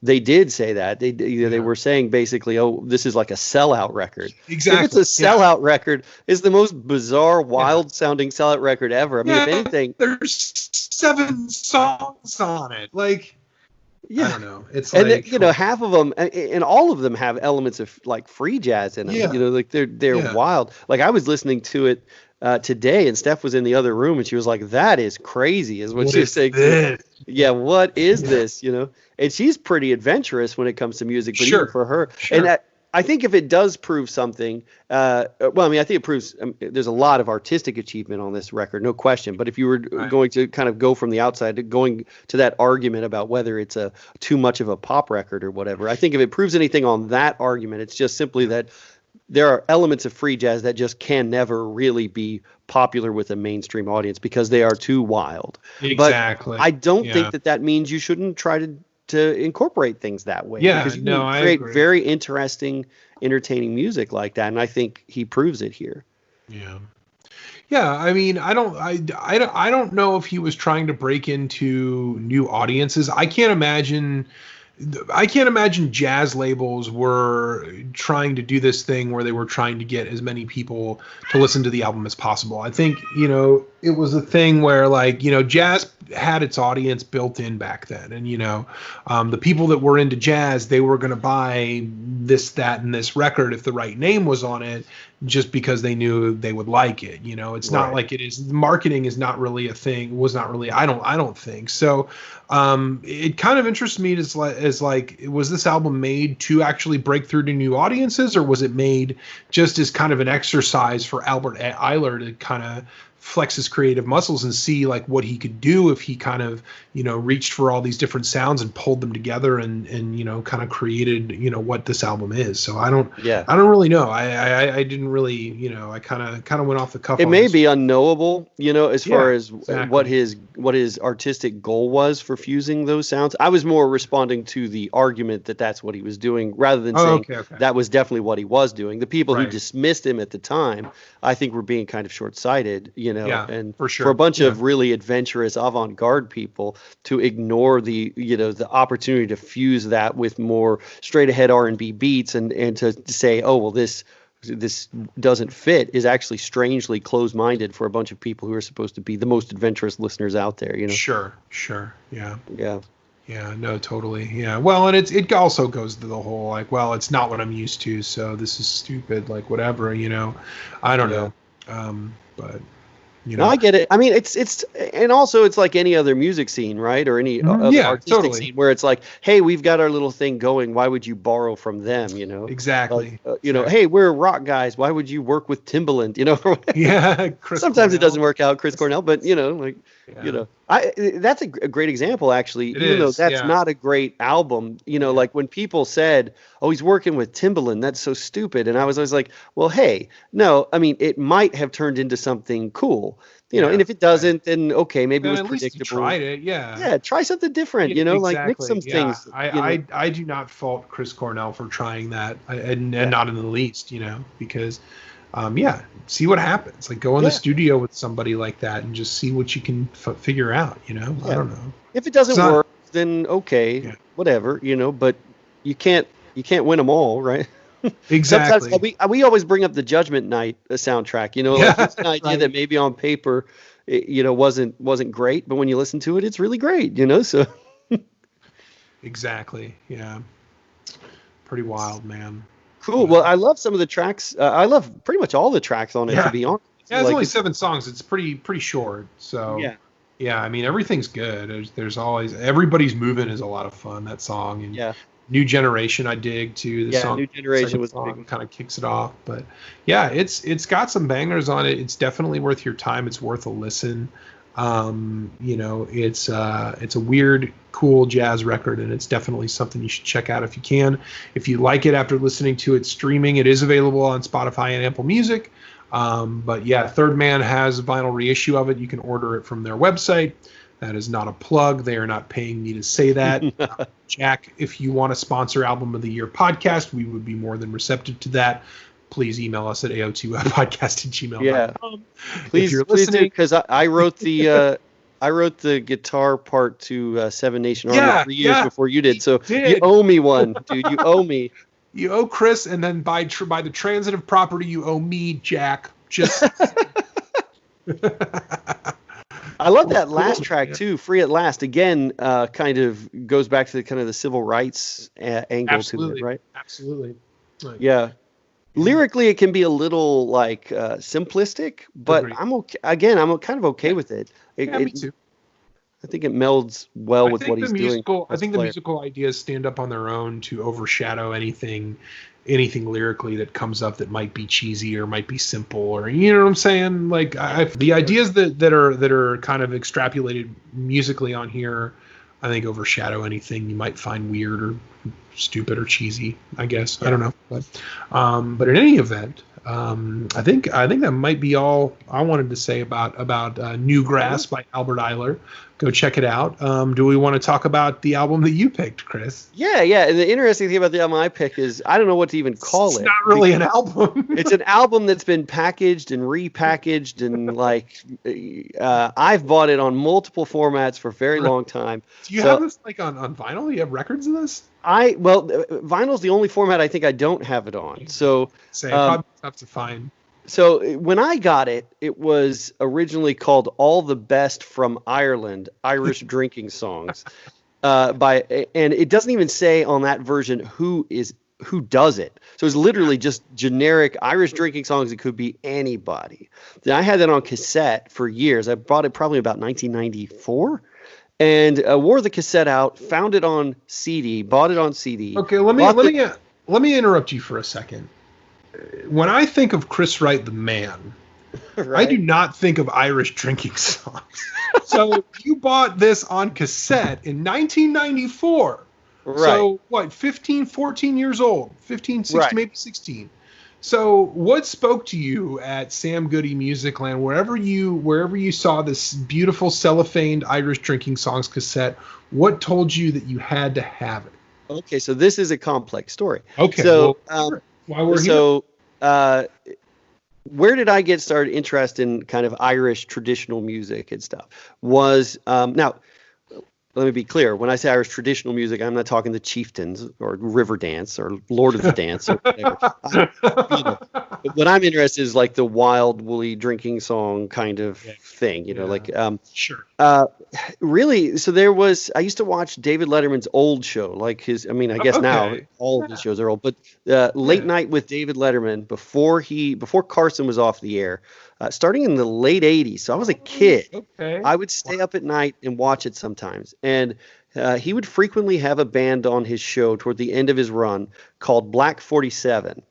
Speaker 1: they did say that. They were saying basically, oh, this is like a sellout record.
Speaker 2: Exactly.
Speaker 1: If it's a sellout record, it's the most bizarre, wild-sounding sellout record ever. I mean, if anything,
Speaker 2: there's 7 songs on it. Like, I don't know. It's
Speaker 1: like, and half of them, and all of them have elements of like free jazz in them.
Speaker 2: Yeah.
Speaker 1: Like they're wild. Like I was listening to it today, and Steph was in the other room, and she was like, "That is crazy," is what she was saying. Yeah, what is this? And she's pretty adventurous when it comes to music, but even for her, and I think if it does prove something, I think it proves there's a lot of artistic achievement on this record, no question. But if you were going to kind of go from the outside, going to that argument about whether it's too much of a pop record or whatever, I think if it proves anything on that argument, it's just simply that there are elements of free jazz that just can never really be popular with a mainstream audience because they are too wild.
Speaker 2: Exactly.
Speaker 1: But I don't think that means you shouldn't try to incorporate things that way.
Speaker 2: Yeah,
Speaker 1: because you can create very interesting, entertaining music like that, and I think he proves it here.
Speaker 2: Yeah. Yeah, I mean, I don't know if he was trying to break into new audiences. I can't imagine jazz labels were trying to do this thing where they were trying to get as many people to listen to the album as possible. I think, it was a thing where jazz had its audience built in back then. And, the people that were into jazz, they were going to buy this, that, and this record if the right name was on it, just because they knew they would like it. It's not like it is. Marketing is not really a thing, was not really, I don't think. So it kind of interests me as was this album made to actually break through to new audiences, or was it made just as kind of an exercise for Albert Ayler to kind of flex his creative muscles and see like what he could do if he kind of, reached for all these different sounds and pulled them together and kind of created, what this album is. So I don't really know. I didn't really, I kind of went off the cuff.
Speaker 1: It may be unknowable, as far as
Speaker 2: exactly.
Speaker 1: what his artistic goal was for fusing those sounds. I was more responding to the argument that that's what he was doing rather than saying that was definitely what he was doing. The people who dismissed him at the time, I think, were being kind of short-sighted, and
Speaker 2: for sure.
Speaker 1: For a bunch of really adventurous avant-garde people to ignore the opportunity to fuse that with more straight-ahead R&B beats and to say, oh, well, this doesn't fit, is actually strangely closed-minded for a bunch of people who are supposed to be the most adventurous listeners out there.
Speaker 2: Sure. Yeah, no, totally. Yeah. Well, and it also goes to the whole like, well, it's not what I'm used to, so this is stupid, like whatever, I don't know. But
Speaker 1: no, I get it. I mean, it's and also it's like any other music scene, right? Or any other artistic scene where it's like, hey, we've got our little thing going. Why would you borrow from them?
Speaker 2: Exactly.
Speaker 1: Like, hey, we're rock guys. Why would you work with Timbaland?
Speaker 2: Yeah.
Speaker 1: Sometimes it doesn't work out, Chris Cornell, but that's a great example, actually. Even though that's not a great album, like when people said, oh, he's working with Timbaland, that's so stupid. And I was always like, well, hey, no, I mean, it might have turned into something cool, and if it doesn't, then okay, maybe it was predictable.
Speaker 2: At least you tried it, yeah.
Speaker 1: Yeah, try something different, like mix some things.
Speaker 2: I do not fault Chris Cornell for trying that, and not in the least, because see what happens. Like go in the studio with somebody like that and just see what you can figure out. I don't know.
Speaker 1: If it doesn't work, then okay, whatever. But you can't win them all, right?
Speaker 2: Exactly.
Speaker 1: Sometimes we always bring up the Judgment Night soundtrack. Like it's an idea that maybe on paper, it, wasn't great, but when you listen to it, it's really great. So.
Speaker 2: Exactly. Yeah. Pretty wild, man.
Speaker 1: Cool. Well, I love some of the tracks. I love pretty much all the tracks on it, to be honest.
Speaker 2: Yeah, it's only 7 songs. It's pretty short. So yeah. I mean, everything's good. There's always Everybody's Moving is a lot of fun. That song and New Generation I dig too. The song
Speaker 1: New Generation was
Speaker 2: kind of kicks it off. But yeah, it's got some bangers on it. It's definitely worth your time. It's worth a listen. It's a weird, cool jazz record, and it's definitely something you should check out if you can. If you like it after listening to it streaming, it is available on Spotify and Apple Music. But yeah, Third Man has a vinyl reissue of it. You can order it from their website. That is not a plug. They are not paying me to say that. Jack, if you want to sponsor Album of the Year podcast, we would be more than receptive to that. Please email us at aot.podcast@gmail.com.
Speaker 1: Yeah, please do, because I wrote the guitar part to Seven Nation Army 3 years before you did. So you owe me one, dude. You owe me.
Speaker 2: You owe Chris, and then by the transitive property, you owe me, Jack. Just.
Speaker 1: I love that last track too, "Free at Last." Again, kind of goes back to the civil rights angle to it, right?
Speaker 2: Absolutely. Right.
Speaker 1: Yeah. Lyrically, it can be a little simplistic, but I'm okay. Again, I'm kind of okay with it.
Speaker 2: Me too.
Speaker 1: I think it melds well with what he's doing.
Speaker 2: I think the musical ideas stand up on their own to overshadow anything lyrically that comes up that might be cheesy or might be simple, or you know what I'm saying? Like the ideas that are kind of extrapolated musically on here, I think overshadow anything you might find weird or stupid or cheesy, I guess. I don't know. But in any event, I think that might be all I wanted to say about New Grass by Albert Ayler. Go check it out. Do we want to talk about the album that you picked, Chris?
Speaker 1: Yeah. And the interesting thing about the album I pick is I don't know what to even call it.
Speaker 2: It's not really an album.
Speaker 1: It's an album that's been packaged and repackaged, and I've bought it on multiple formats for a very long time.
Speaker 2: Do you have this on vinyl? You have records of this?
Speaker 1: Vinyl's the only format I think I don't have it on. So
Speaker 2: probably tough to find.
Speaker 1: So when I got it, it was originally called "All the Best from Ireland: Irish Drinking Songs," and it doesn't even say on that version who does it. So it's literally just generic Irish drinking songs. It could be anybody. Then I had that on cassette for years. I bought it probably about 1994. And wore the cassette out, found it on CD, bought it on CD.
Speaker 2: Okay, let me interrupt you for a second. When I think of Chris Wright the man, I do not think of Irish drinking songs. So you bought this on cassette in 1994.
Speaker 1: Right.
Speaker 2: So what, 15, 14 years old, 15, 16,
Speaker 1: right.
Speaker 2: maybe 16. So what spoke to you at Sam Goody Musicland, wherever you saw this beautiful cellophaned Irish drinking songs cassette, what told you that you had to have it?
Speaker 1: Okay, so this is a complex story.
Speaker 2: Okay,
Speaker 1: so
Speaker 2: while we're here.
Speaker 1: Where did I get started interested in kind of Irish traditional music and stuff? Was now, let me be clear. When I say Irish traditional music, I'm not talking the Chieftains or Riverdance or Lord of the Dance or whatever. What I'm interested in is like the wild, woolly drinking song kind of thing.
Speaker 2: Sure.
Speaker 1: Really, so I used to watch David Letterman's old show, like I guess now all of his shows are old, but Late Night with David Letterman before Carson was off the air, starting in the late 80s. So I was a kid.
Speaker 2: Okay.
Speaker 1: I would stay up at night and watch it sometimes. And he would frequently have a band on his show toward the end of his run called Black 47.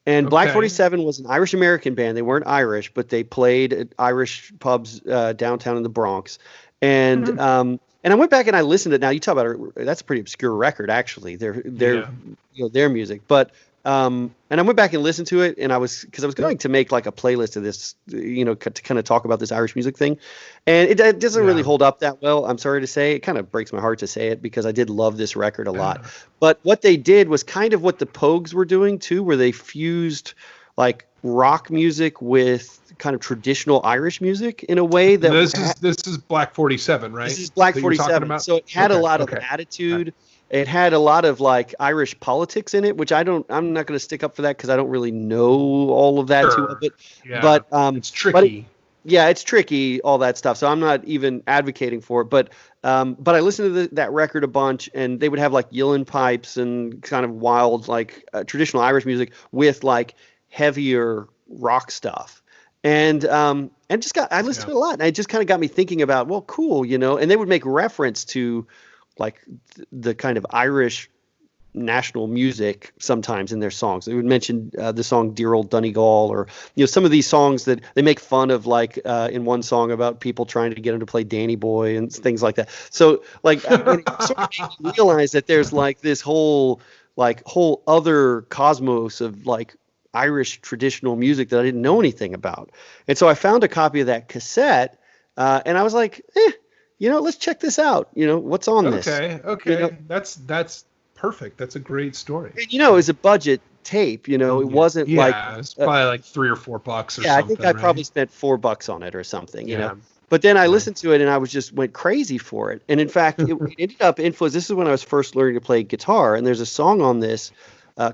Speaker 1: And Black 47 was an Irish-American band. They weren't Irish, but they played at Irish pubs downtown in the Bronx. And and I went back and I listened to it. Now you talk about it, that's a pretty obscure record, actually. Their music, but and I went back and listened to it, and I was going to make like a playlist of this, to kind of talk about this Irish music thing, and it doesn't really hold up that well. I'm sorry to say, it kind of breaks my heart to say it because I did love this record a lot. But what they did was kind of what the Pogues were doing too, where they fused like rock music with kind of traditional Irish music in a way that
Speaker 2: this is Black 47, right?
Speaker 1: This is Black 47. So it had a lot of attitude. It had a lot of like Irish politics in it, which I'm not going to stick up for that because I don't really know all of that too well. But
Speaker 2: it's tricky.
Speaker 1: It's tricky, all that stuff. So I'm not even advocating for it. But I listened to that record a bunch, and they would have like uilleann pipes and kind of wild like traditional Irish music with like heavier rock stuff. And I listened to it a lot, and it just kind of got me thinking about, well, cool, and they would make reference to like the kind of Irish national music sometimes in their songs. They would mention the song Dear Old Donegal, or some of these songs that they make fun of, like in one song about people trying to get him to play Danny Boy and things like that. So like it sort of made me realize that there's like this whole other cosmos of like Irish traditional music that I didn't know anything about. And so I found a copy of that cassette, and I was like, let's check this out. What's on this?
Speaker 2: Okay. That's perfect. That's a great story.
Speaker 1: And, it was a budget tape. It wasn't like
Speaker 2: it's probably like $3 or $4 or something.
Speaker 1: I think I probably spent $4 on it or something. But then I listened to it and I went crazy for it. And in fact, it ended up influenced. This is when I was first learning to play guitar, and there's a song on this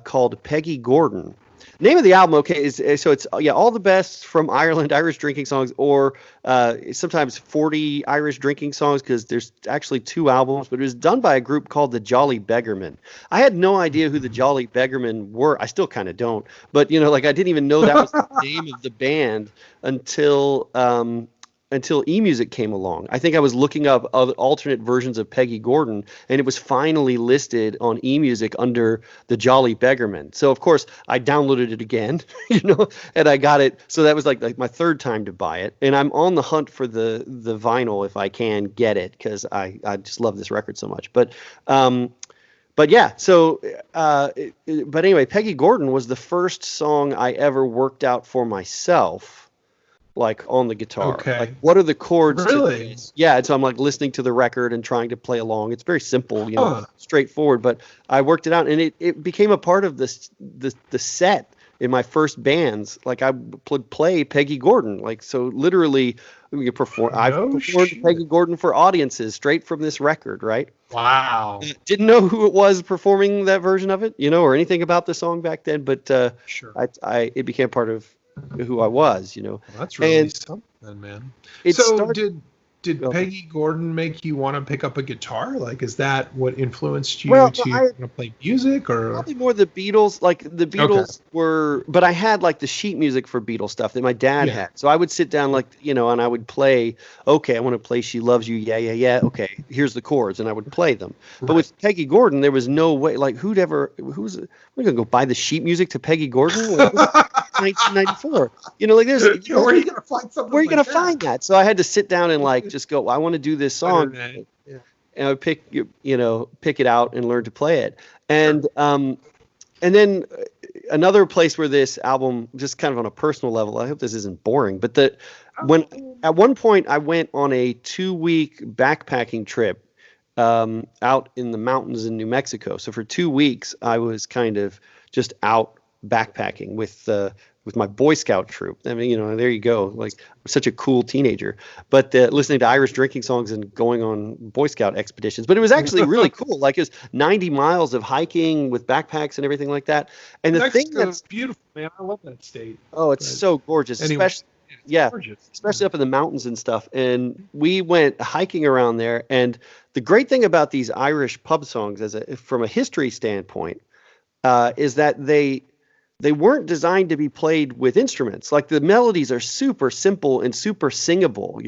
Speaker 1: called Peggy Gordon. Name of the album, it's all the best from Ireland, Irish drinking songs, or sometimes 40 Irish drinking songs, because there's actually 2 albums, but it was done by a group called the Jolly Beggarmen. I had no idea who the Jolly Beggarmen were. I still kind of don't, but I didn't even know that was the name of the band until eMusic came along. I think I was looking up other alternate versions of Peggy Gordon, and it was finally listed on eMusic under the Jolly Beggarmen. So of course I downloaded it again, and I got it. So that was like my third time to buy it, and I'm on the hunt for the vinyl if I can get it, because I just love this record so much. But yeah, so but anyway, Peggy Gordon was the first song I ever worked out for myself, like on the guitar.
Speaker 2: Okay.
Speaker 1: Like, what are the chords?
Speaker 2: Really?
Speaker 1: To this? Yeah. And so I'm like listening to the record and trying to play along. It's very simple, straightforward, but I worked it out, and it became a part of the set in my first bands. Like I would play Peggy Gordon. Like, so literally we perform. I've performed Peggy Gordon for audiences straight from this record. Right.
Speaker 2: Wow.
Speaker 1: Didn't know who it was performing that version of it, or anything about the song back then, but
Speaker 2: sure.
Speaker 1: It became part of who I was,
Speaker 2: Well, that's really something, man. Did Peggy Gordon make you want to pick up a guitar? Like, is that what influenced you want to play music, or
Speaker 1: probably more the Beatles? Like the Beatles were, but I had like the sheet music for Beatles stuff that my dad had. So I would sit down and I would play. Okay, I want to play "She Loves You." Yeah. Okay, here's the chords, and I would play them. Right. But with Peggy Gordon, there was no way. Like, we're gonna go buy the sheet music to Peggy Gordon? 1994. You know, like there's
Speaker 2: where are you gonna find something?
Speaker 1: Where are you gonna find that? So I had to sit down and like just go. I want to do this song, and I would pick it out and learn to play it. And then another place where this album, just kind of on a personal level, I hope this isn't boring, but at one point I went on a 2-week backpacking trip out in the mountains in New Mexico. So for 2 weeks I was kind of just out backpacking with my Boy Scout troop. I mean, there you go. Like, I'm such a cool teenager, but listening to Irish drinking songs and going on Boy Scout expeditions. But it was actually really cool. Like, it was 90 miles of hiking with backpacks and everything like that. And the thing that's
Speaker 2: beautiful, man. I love that state.
Speaker 1: Oh, it's so gorgeous. Anyway, especially up in the mountains and stuff. And we went hiking around there. And the great thing about these Irish pub songs, from a history standpoint, is that they weren't designed to be played with instruments. Like, the melodies are super simple and super singable,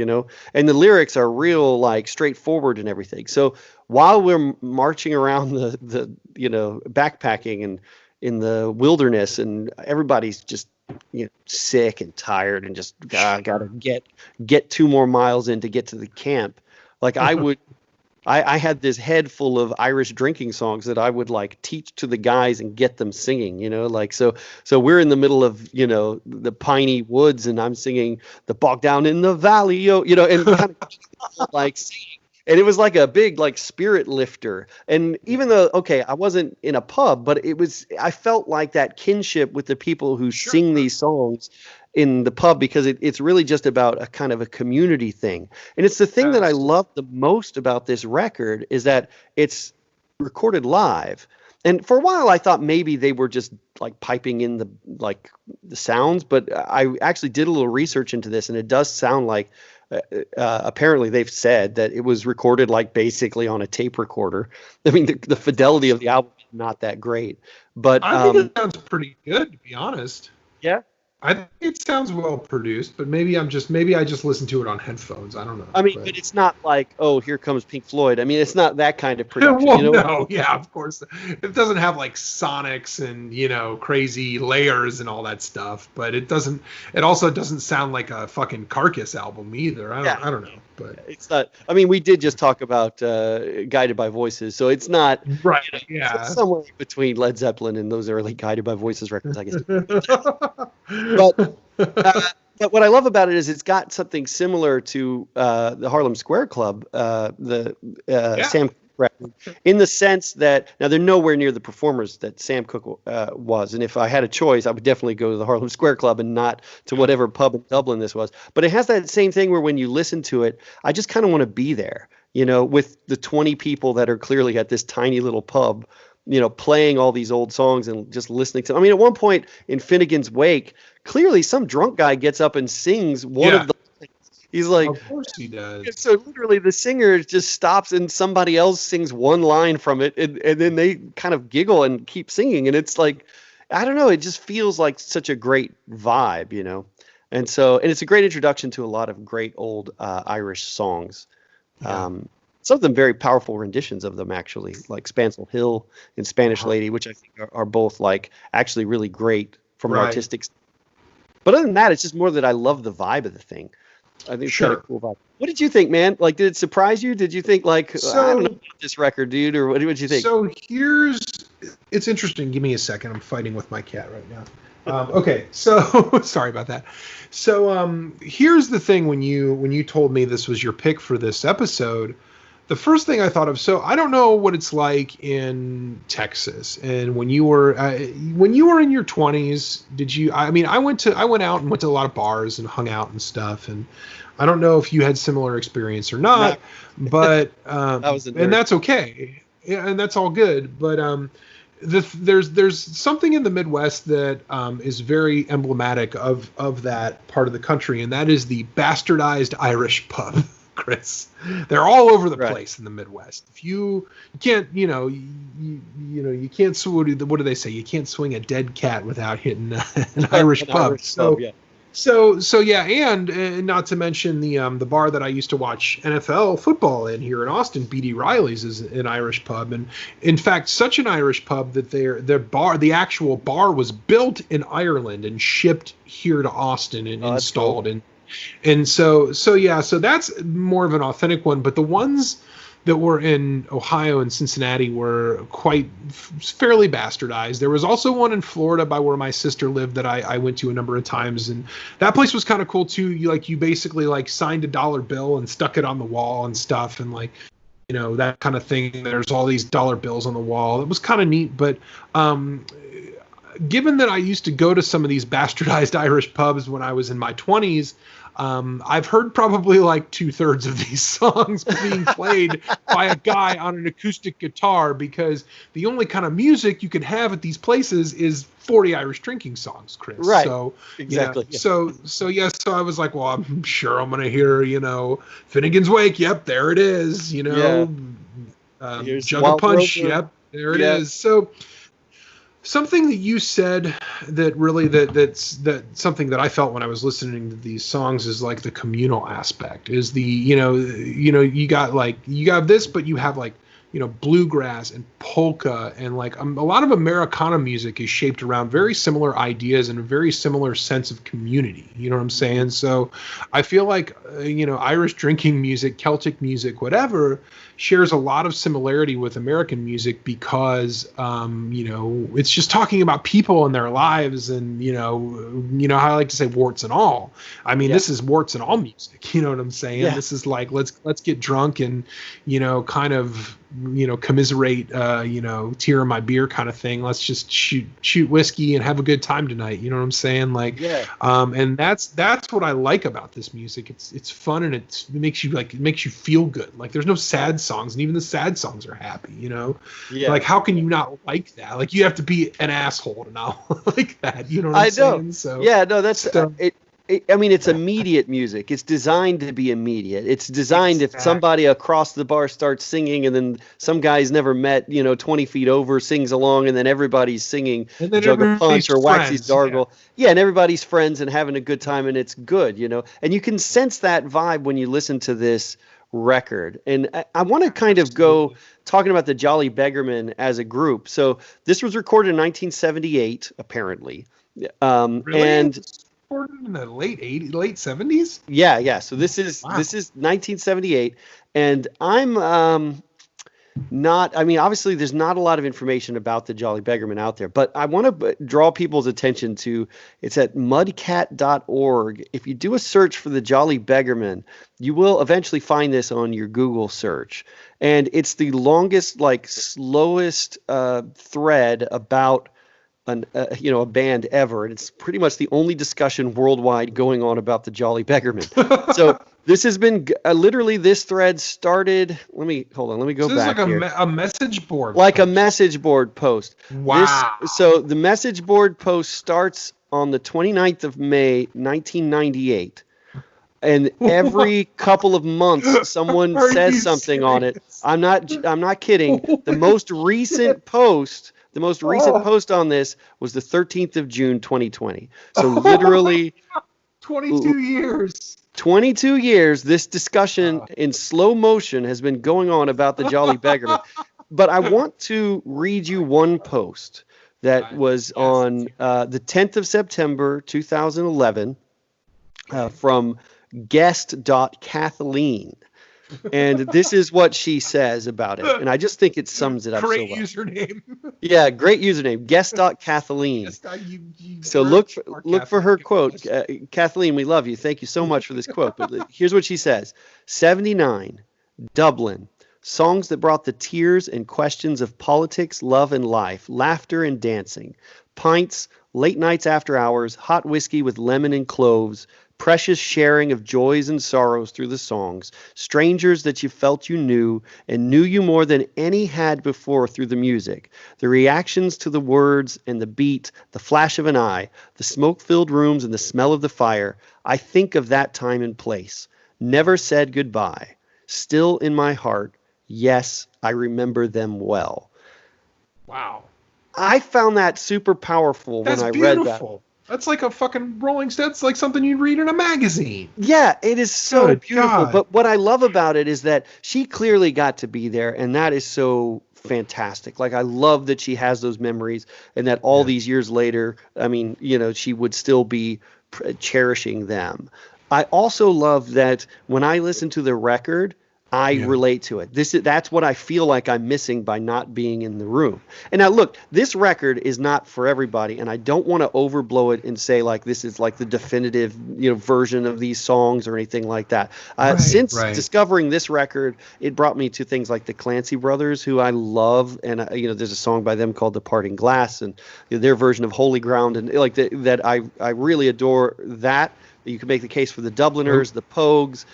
Speaker 1: and the lyrics are real, like, straightforward and everything. So while we're marching around the backpacking and in the wilderness, and everybody's just sick and tired and just gotta get 2 more miles in to get to the camp. Like, I had this head full of Irish drinking songs that I would like teach to the guys and get them singing, like, so we're in the middle of, the piney woods, and I'm singing the Bog Down in the Valley, and kind of like singing. And it was like a big, like, spirit lifter. And even though, I wasn't in a pub, but I felt like that kinship with the people who sing these songs in the pub, because it's really just about a kind of a community thing. And it's the thing that I love the most about this record, is that it's recorded live. And for a while I thought maybe they were just like piping in the sounds, but I actually did a little research into this, and it does sound like apparently they've said that it was recorded like basically on a tape recorder. I mean, the fidelity of the album is not that great, but
Speaker 2: I think it sounds pretty good, to be honest.
Speaker 1: Yeah.
Speaker 2: I think it sounds well produced, but maybe I just listen to it on headphones. I don't know.
Speaker 1: I mean, but it's not like, oh, here comes Pink Floyd. I mean, it's not that kind of production.
Speaker 2: Well, no, yeah, of course. It doesn't have like sonics and crazy layers and all that stuff. But it also doesn't sound like a fucking Carcass album either. I don't know, but
Speaker 1: it's not. I mean, we did just talk about Guided by Voices, so it's not
Speaker 2: right. It's
Speaker 1: somewhere between Led Zeppelin and those early Guided by Voices records, I guess. But what I love about it is it's got something similar to the Harlem Square Club, Sam Cooke record, in the sense that now they're nowhere near the performers that Sam Cooke was. And if I had a choice, I would definitely go to the Harlem Square Club and not to whatever pub in Dublin this was. But it has that same thing where when you listen to it, I just kind of want to be there, with the 20 people that are clearly at this tiny little pub, playing all these old songs and just listening to them. I mean, at one point in Finnegan's Wake, clearly some drunk guy gets up and sings one of the lines. He's like,
Speaker 2: of course he does.
Speaker 1: So literally the singer just stops and somebody else sings one line from it, and then they kind of giggle and keep singing. And it's like, I don't know, it just feels like such a great vibe, And it's a great introduction to a lot of great old Irish songs. Yeah. Some of them very powerful renditions of them, actually, like Spancel Hill and Spanish Lady, which I think are both like actually really great from an artistic. But other than that, it's just more that I love the vibe of the thing. I think it's kind of cool vibe. What did you think, man? Like, did it surprise you? Did you think I don't know about this record, dude, or what did you think?
Speaker 2: So it's interesting. Give me a second. I'm fighting with my cat right now. Okay, so sorry about that. So here's the thing: when you told me this was your pick for this episode, the first thing I thought of, so I don't know what it's like in Texas, and when you were in your 20s, did you? I mean, I went out and went to a lot of bars and hung out and stuff, and I don't know if you had similar experience or not, but and that's okay, and that's all good, but there's something in the Midwest that is very emblematic of that part of the country, and that is the bastardized Irish pub. Chris, they're all over the place in the Midwest. If you can't, you can't. What do they say? You can't swing a dead cat without hitting an Irish pub. So yeah, and not to mention the bar that I used to watch NFL football in here in Austin, BD Riley's, is an Irish pub, and in fact, such an Irish pub that the actual bar was built in Ireland and shipped here to Austin and installed, cool. and so that's more of an authentic one, but the ones that were in Ohio and Cincinnati were quite fairly bastardized. There was also one in Florida by where my sister lived that I went to a number of times, and that place was kind of cool too. You basically like signed a dollar bill and stuck it on the wall and stuff, and like, you know, that kind of thing. There's all these dollar bills on the wall. It was kind of neat, but given that I used to go to some of these bastardized Irish pubs when I was in my 20s, I've heard probably like 2/3 of these songs being played by a guy on an acoustic guitar, because the only kind of music you can have at these places is 40 Irish drinking songs, Chris.
Speaker 1: Right.
Speaker 2: So
Speaker 1: exactly.
Speaker 2: Yeah. So I was like, well, I'm sure I'm gonna hear, you know, Finnegan's Wake. Yep, there it is. You know, Jug of Punch. Rover. Yep, there it is. So. Something that you said that really that's something that I felt when I was listening to these songs is like the communal aspect, is the you know you got this, but you have like, you know, bluegrass and polka, and like a lot of Americana music is shaped around very similar ideas and a very similar sense of community. You know what I'm saying? So I feel like, you know, Irish drinking music, Celtic music, whatever, shares a lot of similarity with American music because, you know, it's just talking about people and their lives, and, you know how I like to say warts and all. I mean, This is warts and all music. You know what I'm saying? Yeah. This is like, let's get drunk and, you know, kind of, you know, commiserate, you know, tear in my beer kind of thing. Let's just shoot whiskey and have a good time tonight. You know what I'm saying? Like, and that's what I like about this music. It's fun, and it makes you feel good. Like, there's no sad songs, and even the sad songs are happy, you know? Yeah. Like, how can you not like that? Like, you have to be an asshole to not like that. You know what I'm saying? So
Speaker 1: yeah, no, that's it. I mean, it's immediate music. It's designed to be immediate. It's designed if somebody across the bar starts singing, and then some guy's never met, you know, 20 feet over sings along, and then everybody's singing Jug of Punch or Waxy's Dargle. Yeah, and everybody's friends and having a good time, and it's good, you know. And you can sense that vibe when you listen to this record. And I want to kind of go talking about the Jolly Beggarmen as a group. So this was recorded in 1978, apparently.
Speaker 2: Really?
Speaker 1: And
Speaker 2: in the late 70s.
Speaker 1: Yeah. So this is 1978, and I'm not. I mean, obviously, there's not a lot of information about the Jolly Beggarmen out there, but I want to draw people's attention to. It's at mudcat.org. If you do a search for the Jolly Beggarmen, you will eventually find this on your Google search, and it's the longest, like slowest thread about a band ever, and it's pretty much the only discussion worldwide going on about the Jolly Beggarmen. So this has been literally, this thread started. Let me go back
Speaker 2: like
Speaker 1: here.
Speaker 2: A message board,
Speaker 1: like post. A message board post.
Speaker 2: Wow.
Speaker 1: So the message board post starts on the 29th of May, 1998. And every couple of months, someone says something on it. I'm not kidding. The most recent post. The most recent post on this was the 13th of June, 2020. So literally
Speaker 2: 22 years.
Speaker 1: 22 years, this discussion in slow motion has been going on about the Jolly Beggarmen. But I want to read you one post that was on the 10th of September, 2011, from guest.Kathleen. And this is what she says about it. And I just think it sums it up
Speaker 2: great
Speaker 1: so well.
Speaker 2: Username.
Speaker 1: Yeah, great username. Guest.Kathleen. So look for her quote. Kathleen, we love you. Thank you so much for this quote. But here's what she says. 79, Dublin. Songs that brought the tears and questions of politics, love, and life. Laughter and dancing. Pints, late nights after hours, hot whiskey with lemon and cloves. Precious sharing of joys and sorrows through the songs, strangers that you felt you knew and knew you more than any had before through the music, the reactions to the words and the beat, the flash of an eye, the smoke-filled rooms and the smell of the fire. I think of that time and place. Never said goodbye. Still in my heart. Yes, I remember them well.
Speaker 2: Wow.
Speaker 1: I found that super powerful when I read that.
Speaker 2: That's like a fucking Rolling Stone. That's like something you'd read in a magazine.
Speaker 1: Yeah, it is so
Speaker 2: Good
Speaker 1: beautiful.
Speaker 2: God.
Speaker 1: But what I love about it is that she clearly got to be there, and that is so fantastic. Like I love that she has those memories, and that all these years later, I mean, she would still be cherishing them. I also love that when I listen to the record, I relate to it. That's what I feel like I'm missing by not being in the room. And now look, this record is not for everybody, and I don't want to overblow it and say like this is like the definitive version of these songs or anything like that. Since discovering this record, it brought me to things like the Clancy Brothers, who I love, and there's a song by them called "The Parting Glass," and their version of "Holy Ground," and like that I really adore that. You can make the case for the Dubliners, the Pogues.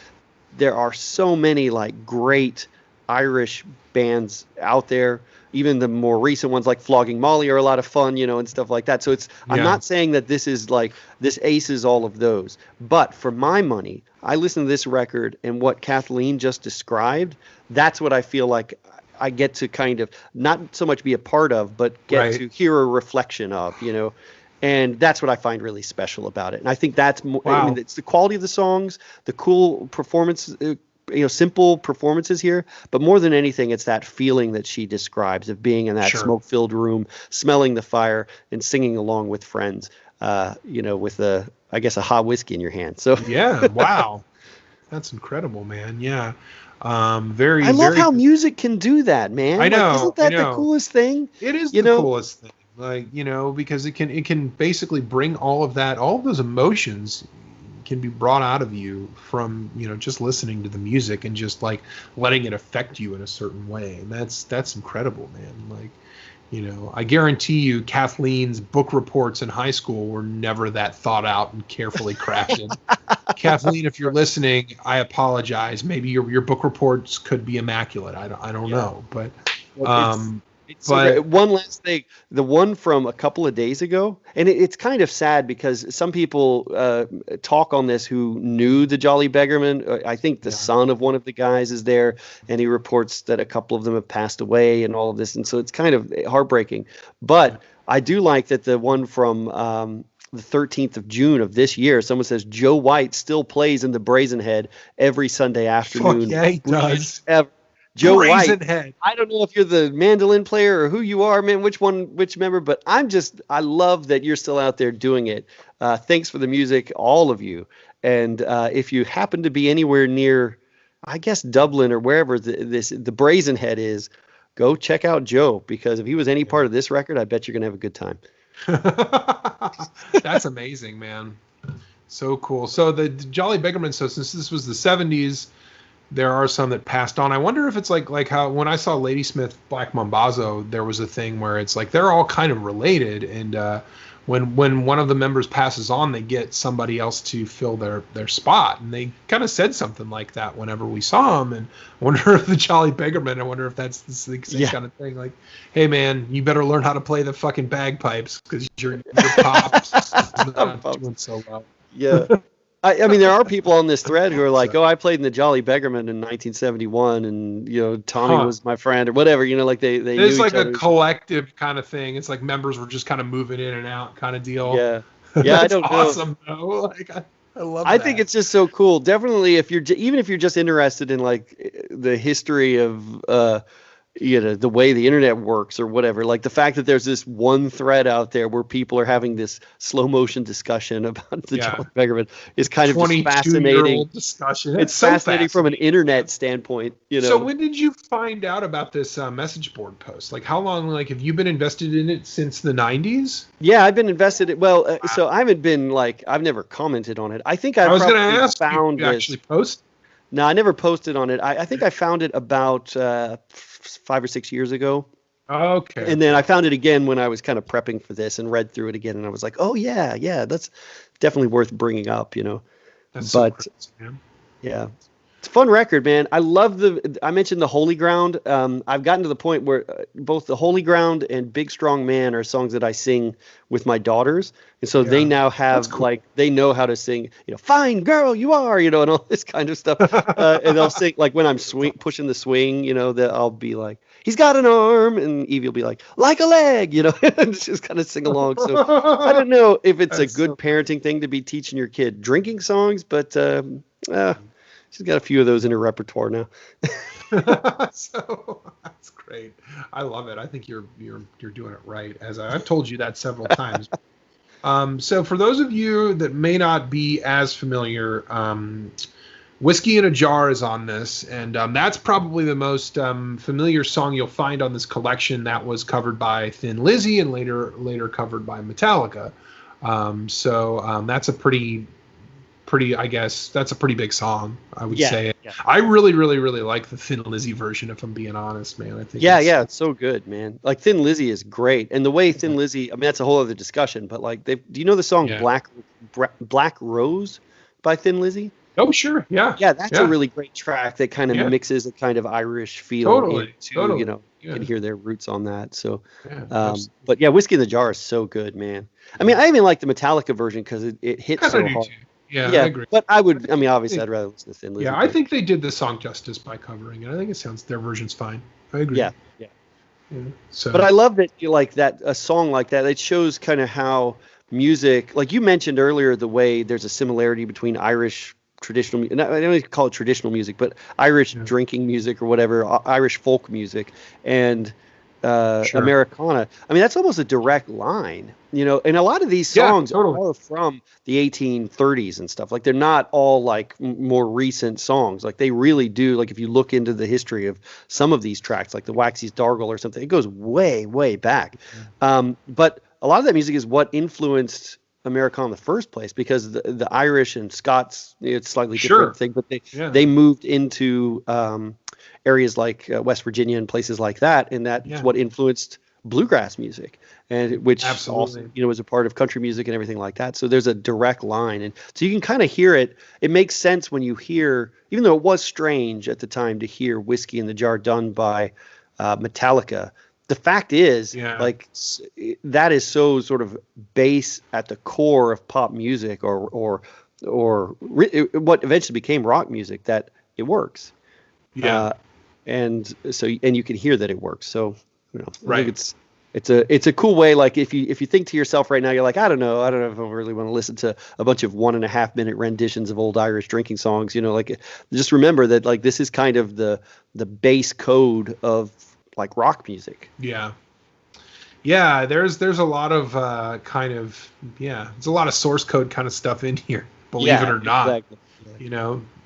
Speaker 1: There are so many like great Irish bands out there. Even the more recent ones like Flogging Molly are a lot of fun, and stuff like that. So I'm not saying that this aces all of those. But for my money, I listen to this record and what Kathleen just described, that's what I feel like I get to kind of not so much be a part of, but get to hear a reflection of, And that's what I find really special about it. And I think that's more, I mean, it's the quality of the songs, the cool performance, simple performances here. But more than anything, it's that feeling that she describes of being in that smoke-filled room, smelling the fire and singing along with friends, with I guess a hot whiskey in your hand. So
Speaker 2: yeah. Wow. That's incredible, man. Yeah. I
Speaker 1: love how music can do that, man.
Speaker 2: I know.
Speaker 1: Isn't that the coolest thing?
Speaker 2: It is the coolest thing. Like, because it can basically bring all of those emotions can be brought out of you from, just listening to the music and just like letting it affect you in a certain way. And that's incredible, man. Like, I guarantee you Kathleen's book reports in high school were never that thought out and carefully crafted. Kathleen, if you're listening, I apologize. Maybe your book reports could be immaculate. I don't know, but
Speaker 1: but one last thing, the one from a couple of days ago, and it's kind of sad because some people talk on this who knew the Jolly Beggarmen. I think the son of one of the guys is there, and he reports that a couple of them have passed away and all of this. And so it's kind of heartbreaking. But I do like that the one from the 13th of June of this year, someone says Joe White still plays in the Brazen Head every Sunday afternoon.
Speaker 2: Fuck yeah, he does.
Speaker 1: Joe
Speaker 2: Brazen
Speaker 1: White.
Speaker 2: Head.
Speaker 1: I don't know if you're the mandolin player or who you are, man, which member, but I love that you're still out there doing it. Thanks for the music, all of you. And if you happen to be anywhere near, I guess, Dublin or wherever the Brazen Head is, go check out Joe, because if he was any part of this record, I bet you're going to have a good time.
Speaker 2: That's amazing, man. So cool. So the Jolly Beggarmen, so since this was the 70s, there are some that passed on. I wonder if it's like how when I saw Ladysmith Black Mambazo, there was a thing where it's like they're all kind of related, and when one of the members passes on, they get somebody else to fill their spot, and they kind of said something like that whenever we saw them. And I wonder if the Jolly Beggarmen, I wonder if that's the same kind of thing. Like, hey man, you better learn how to play the fucking bagpipes because your pop's not doing so well.
Speaker 1: Yeah. I mean, there are people on this thread who are like, "Oh, I played in the Jolly Beggarmen in 1971, and Tommy was my friend," or whatever. Like they.
Speaker 2: It's like a collective kind of thing. It's like members were just kind of moving in and out, kind of deal.
Speaker 1: Yeah,
Speaker 2: yeah.
Speaker 1: I don't know.
Speaker 2: Awesome, though. Like I love.
Speaker 1: I think it's just so cool. Definitely, if you're just interested in like the history of the way the internet works or whatever, like the fact that there's this one thread out there where people are having this slow motion discussion about the Jolly Beggarmen is kind of just fascinating
Speaker 2: discussion.
Speaker 1: It's so fascinating from an internet standpoint.
Speaker 2: So when did you find out about this message board post? Like how long? Like have you been invested in it since the 90s?
Speaker 1: Yeah, I've been invested. Well, so I haven't been like I've never commented on it. I think
Speaker 2: I was going to ask you actually post.
Speaker 1: No, I never posted on it. I think I found it about 5 or 6 years ago.
Speaker 2: Okay.
Speaker 1: And then I found it again when I was kind of prepping for this and read through it again, and I was like, oh yeah, that's definitely worth bringing up,
Speaker 2: That's so crazy, man.
Speaker 1: Yeah. It's a fun record, man. I love I mentioned the Holy Ground. I've gotten to the point where both the Holy Ground and Big Strong Man are songs that I sing with my daughters, and so they now have
Speaker 2: cool.
Speaker 1: like they know how to sing. Fine girl, you are, and all this kind of stuff. And they'll sing like when I'm pushing the swing, that I'll be like, he's got an arm, and Evie will be like a leg, and just kind of sing along. So I don't know if it's a good parenting thing to be teaching your kid drinking songs, but she's got a few of those in her repertoire now.
Speaker 2: So that's great. I love it. I think you're doing it right. As I've told you that several times. So for those of you that may not be as familiar, Whiskey in a Jar is on this, and that's probably the most familiar song you'll find on this collection. That was covered by Thin Lizzy and later covered by Metallica. So that's a pretty, I guess that's a pretty big song, I would say. Yeah. I really, really, really like the Thin Lizzy version, if I'm being honest, man. I think
Speaker 1: it's so good, man. Like Thin Lizzy is great, and the way Thin Lizzy, I mean, that's a whole other discussion. But like, do you know the song Black Rose by Thin Lizzy?
Speaker 2: Oh, sure, yeah.
Speaker 1: Yeah, that's a really great track that kind of mixes a kind of Irish feel
Speaker 2: totally.
Speaker 1: You can hear their roots on that. So, but yeah, Whiskey in the Jar is so good, man. I mean, I even like the Metallica version because it hits so hard.
Speaker 2: Yeah, I agree.
Speaker 1: But obviously, I'd rather listen to Thin Lizzy.
Speaker 2: Yeah, I think they did the song justice by covering it. I think their version's fine. I agree.
Speaker 1: Yeah.
Speaker 2: So,
Speaker 1: but I love that you like that a song like that. It shows kind of how music, like you mentioned earlier, the way there's a similarity between Irish traditional, I don't even call it traditional music, but Irish drinking music or whatever, Irish folk music, and Americana. I mean, that's almost a direct line, and a lot of these songs are from the 1830s and stuff. Like, they're not all like more recent songs. Like, they really do. Like, if you look into the history of some of these tracks, like the Waxies Dargle or something, it goes way, way back. But a lot of that music is what influenced Americana in the first place, because the Irish and Scots, it's a slightly different thing, but they moved into areas like West Virginia and places like that, and that's what influenced bluegrass music, and which also was a part of country music and everything like that. So there's a direct line, and so you can kind of hear it. It makes sense when you hear, even though it was strange at the time to hear Whiskey in the Jar done by Metallica. The fact is, like, that is so sort of base at the core of pop music, or what eventually became rock music, that it works. And you can hear that it works. So, I think it's a cool way. Like, if you think to yourself right now, you're like, I don't know if I really want to listen to a bunch of 1.5 minute renditions of old Irish drinking songs. Like, just remember that, like, this is kind of the base code of like rock music.
Speaker 2: There's a lot of it's a lot of source code kind of stuff in here, believe it or not.
Speaker 1: Exactly.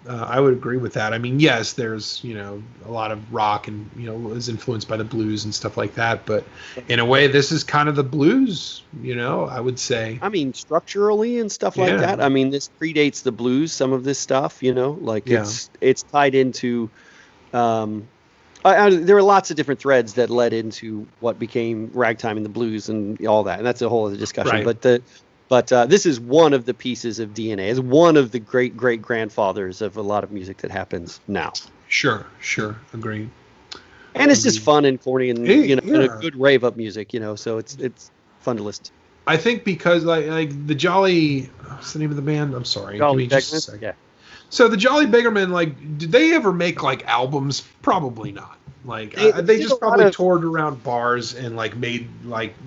Speaker 2: I would agree with that. I mean, yes, there's a lot of rock and is influenced by the blues and stuff like that, but in a way this is kind of the blues, I would say.
Speaker 1: I mean, structurally and stuff like that. I mean, this predates the blues, some of this stuff, it's tied into there were lots of different threads that led into what became ragtime and the blues and all that, and that's a whole other discussion. Right. But this is one of the pieces of DNA. It's one of the great grandfathers of a lot of music that happens now.
Speaker 2: Sure, agreed.
Speaker 1: And it's just fun and corny, and and a good rave up music. So it's fun to listen to.
Speaker 2: I think because like the Jolly, what's the name of the band? I'm sorry.
Speaker 1: Jolly Beggarmen. Yeah.
Speaker 2: So the Jolly Beggarmen, like, did they ever make like albums? Probably not. Like, they just probably toured around bars and like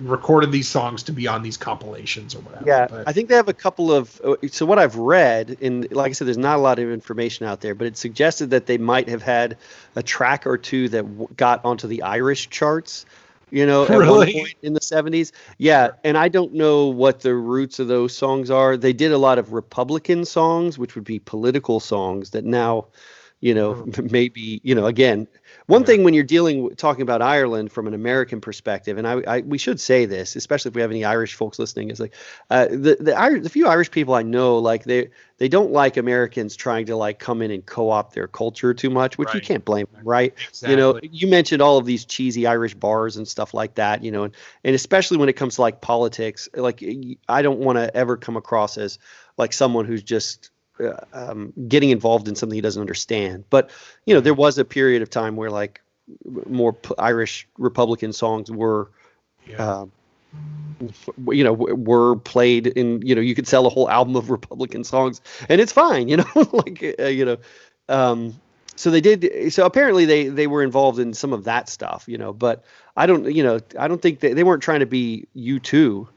Speaker 2: recorded these songs to be on these compilations or whatever.
Speaker 1: Yeah, but I think they have a couple of. So what I've read, and like I said, there's not a lot of information out there, but it suggested that they might have had a track or two that got onto the Irish charts. At one point in the 70s. Yeah, and I don't know what the roots of those songs are. They did a lot of Republican songs, which would be political songs that now, maybe, again, one thing when you're talking about Ireland from an American perspective, and we should say this, especially if we have any Irish folks listening, is like the few Irish people I know, like they don't like Americans trying to like come in and co-opt their culture too much, which you can't blame them, right?
Speaker 2: Exactly.
Speaker 1: You mentioned all of these cheesy Irish bars and stuff like that, and especially when it comes to like politics, like I don't want to ever come across as like someone who's just getting involved in something he doesn't understand. But there was a period of time where like more Irish Republican songs were.
Speaker 2: Yeah.
Speaker 1: Were played in, you could sell a whole album of Republican songs and it's fine, so they did. So apparently they were involved in some of that stuff, but I don't think they weren't trying to be U2,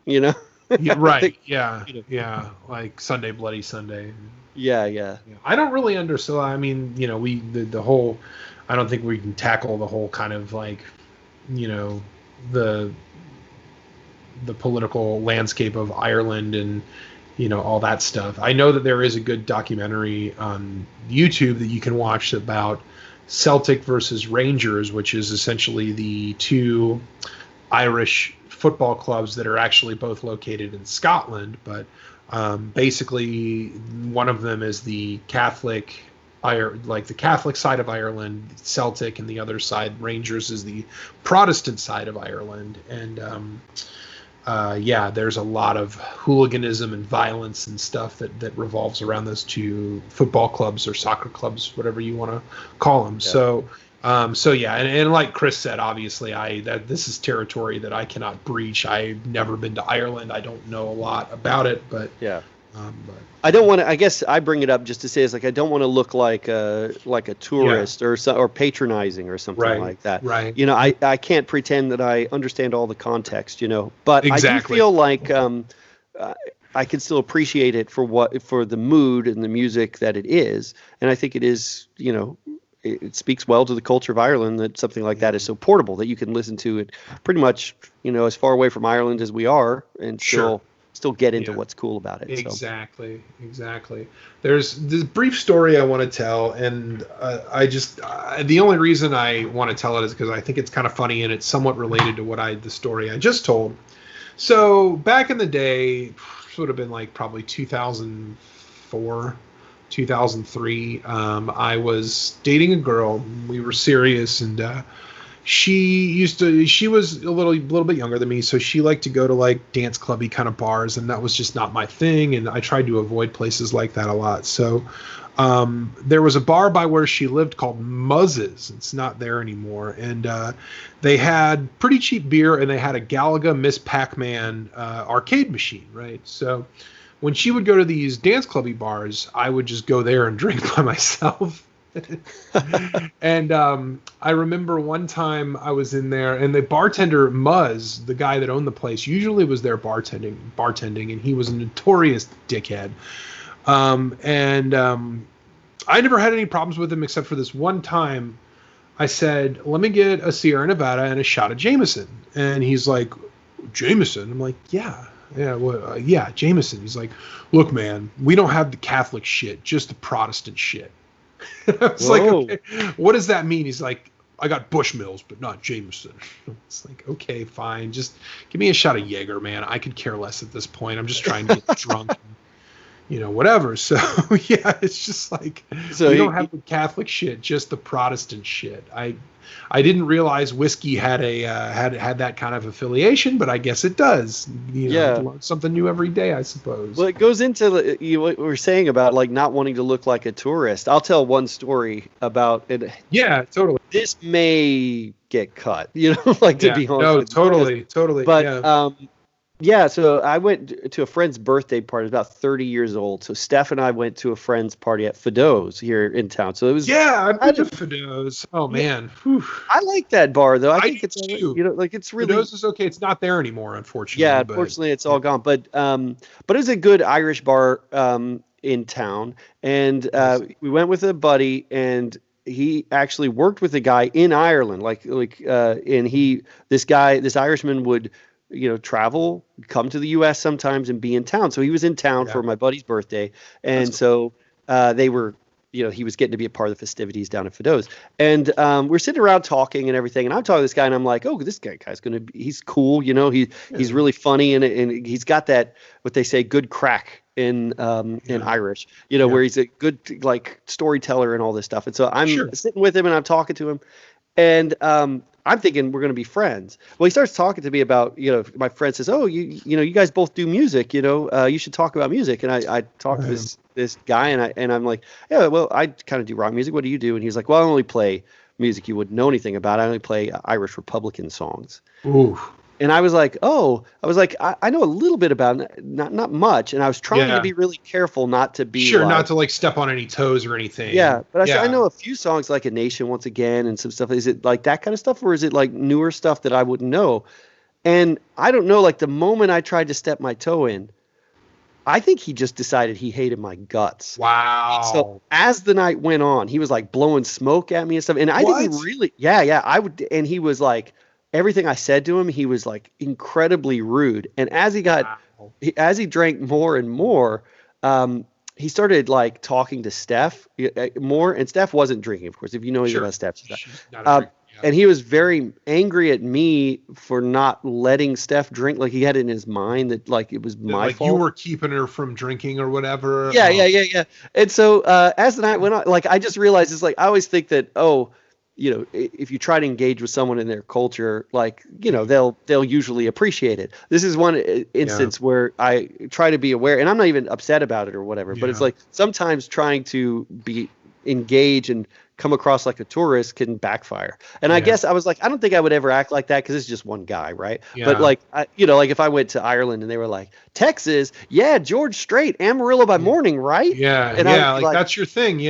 Speaker 2: Yeah, right. Yeah. Like Sunday Bloody Sunday.
Speaker 1: Yeah.
Speaker 2: I don't really understand. I mean, the whole, I don't think we can tackle the whole kind of like, the political landscape of Ireland and all that stuff. I know that there is a good documentary on YouTube that you can watch about Celtic versus Rangers, which is essentially the two Irish football clubs that are actually both located in Scotland, but basically one of them is the Catholic side of Ireland, Celtic, and the other side, Rangers, is the Protestant side of Ireland. And there's a lot of hooliganism and violence and stuff that revolves around those two football clubs or soccer clubs, whatever you want to call them. Yeah. So and like Chris said, obviously this is territory that I cannot breach. I've never been to Ireland. I don't know a lot about it, but
Speaker 1: yeah. I don't want to. I guess I bring it up just to say it's like I don't want to look like a tourist or patronizing or something like that.
Speaker 2: Right.
Speaker 1: I can't pretend that I understand all the context. But
Speaker 2: exactly.
Speaker 1: I do feel like I can still appreciate it for the mood and the music that it is, and I think it is. It speaks well to the culture of Ireland that something like that is so portable that you can listen to it pretty much as far away from Ireland as we are and still get into what's cool about it.
Speaker 2: Exactly. There's this brief story I want to tell, and the only reason I want to tell it is because I think it's kind of funny and it's somewhat related to the story I just told. So back in the day, would have been like probably 2004, 2003. I was dating a girl. We were serious, and she was a little bit younger than me, so she liked to go to like dance clubby kind of bars, and that was just not my thing, and I tried to avoid places like that a lot. So there was a bar by where she lived called Muzz's. It's not there anymore, and they had pretty cheap beer, and they had a Galaga Miss Pac-Man arcade machine, right? So when she would go to these dance clubby bars, I would just go there and drink by myself. And I remember one time I was in there, and the bartender, Muzz, the guy that owned the place, usually was there bartending, and he was a notorious dickhead. I never had any problems with him except for this one time. I said, let me get a Sierra Nevada and a shot of Jameson. And he's like, Jameson? I'm like, yeah, Jameson. He's like, look, man, we don't have the Catholic shit, just the Protestant shit. I was like, okay, what does that mean? He's like, I got Bushmills, but not Jameson. It's like, okay, fine. Just give me a shot of Jaeger, man. I could care less at this point. I'm just trying to get drunk. Whatever. So yeah, it's just like, we don't have the Catholic shit, just the Protestant shit. I didn't realize whiskey had had that kind of affiliation, but I guess it does. Learn something new every day, I suppose.
Speaker 1: Well, it goes into what we were saying about like not wanting to look like a tourist. I'll tell one story about it.
Speaker 2: Yeah, totally.
Speaker 1: This may get cut, to be honest.
Speaker 2: No, totally.
Speaker 1: But so I went to a friend's birthday party. I was about 30 years old. So Steph and I went to a friend's party at Fido's here in town. So it was.
Speaker 2: Yeah, I've been to Fido's. Oh man,
Speaker 1: I like that bar though. I think it's
Speaker 2: too.
Speaker 1: It's really.
Speaker 2: Fido's is okay. It's not there anymore, unfortunately.
Speaker 1: Yeah, unfortunately, it's all gone. But it was a good Irish bar in town, and we went with a buddy, and he actually worked with a guy in Ireland, and this Irishman would. Travel, come to the U.S. sometimes and be in town. So he was in town for my buddy's birthday. And cool. So they were, he was getting to be a part of the festivities down at Fido's. And we're sitting around talking and everything. And I'm talking to this guy and I'm like, oh, this guy's he's cool. He's really funny. And he's got that, what they say, good crack in Irish, where he's a good like storyteller and all this stuff. And so I'm sitting with him and I'm talking to him. And I'm thinking we're going to be friends. Well, he starts talking to me about, my friend says, "Oh, you guys both do music. You should talk about music." And I talked to this guy, and I'm like, "Yeah, well, I kind of do rock music. What do you do?" And he's like, "Well, I only play music you wouldn't know anything about. I only play Irish Republican songs."
Speaker 2: Ooh.
Speaker 1: And I was like, I know a little bit about it, not much. And I was trying to be really careful not to be
Speaker 2: not to like step on any toes or anything.
Speaker 1: Yeah, but I know a few songs like A Nation Once Again and some stuff. Is it like that kind of stuff, or is it like newer stuff that I wouldn't know? And I don't know, like the moment I tried to step my toe in, I think he just decided he hated my guts.
Speaker 2: Wow.
Speaker 1: So as the night went on, he was like blowing smoke at me and stuff. And I didn't really, I would, and he was like, everything I said to him, he was like incredibly rude. And as he drank more and more, he started like talking to Steph more. And Steph wasn't drinking, of course, if you know anything about Steph. And he was very angry at me for not letting Steph drink. Like he had it in his mind that like it was my fault.
Speaker 2: You were keeping her from drinking or whatever.
Speaker 1: Yeah. And so as the night went on, like I just realized it's like I always think that, if you try to engage with someone in their culture, like, they'll usually appreciate it. This is one instance where I try to be aware, and I'm not even upset about it or whatever, but it's like sometimes trying to be engaged and come across like a tourist can backfire. And I guess I was like, I don't think I would ever act like that because it's just one guy, right? Yeah. But like, like if I went to Ireland and they were like, Texas, George Strait, Amarillo by morning, right?
Speaker 2: Yeah, and like that's your thing,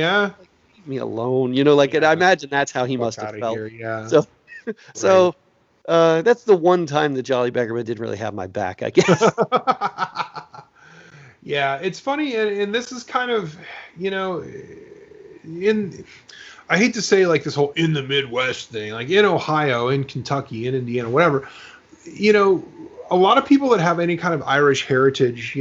Speaker 1: me alone, and I imagine that's how he must have felt.
Speaker 2: Here,
Speaker 1: So that's the one time that Jolly Beckerman didn't really have my back, I guess.
Speaker 2: Yeah, it's funny, and this is kind of, I hate to say like this whole in the Midwest thing, like in Ohio, in Kentucky, in Indiana, whatever, a lot of people that have any kind of Irish heritage,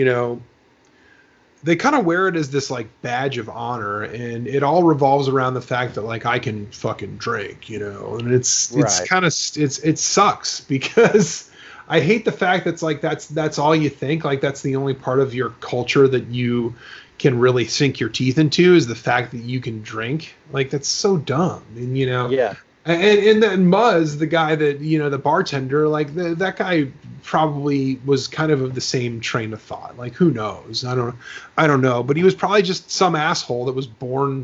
Speaker 2: they kind of wear it as this like badge of honor, and it all revolves around the fact that like I can fucking drink, and it's kind of it sucks because I hate the fact that's like that's all you think, like that's the only part of your culture that you can really sink your teeth into is the fact that you can drink. Like that's so dumb, and And then Muzz, the guy that, the bartender, like that guy probably was kind of the same train of thought. Like, who knows? I don't know. But he was probably just some asshole that was born,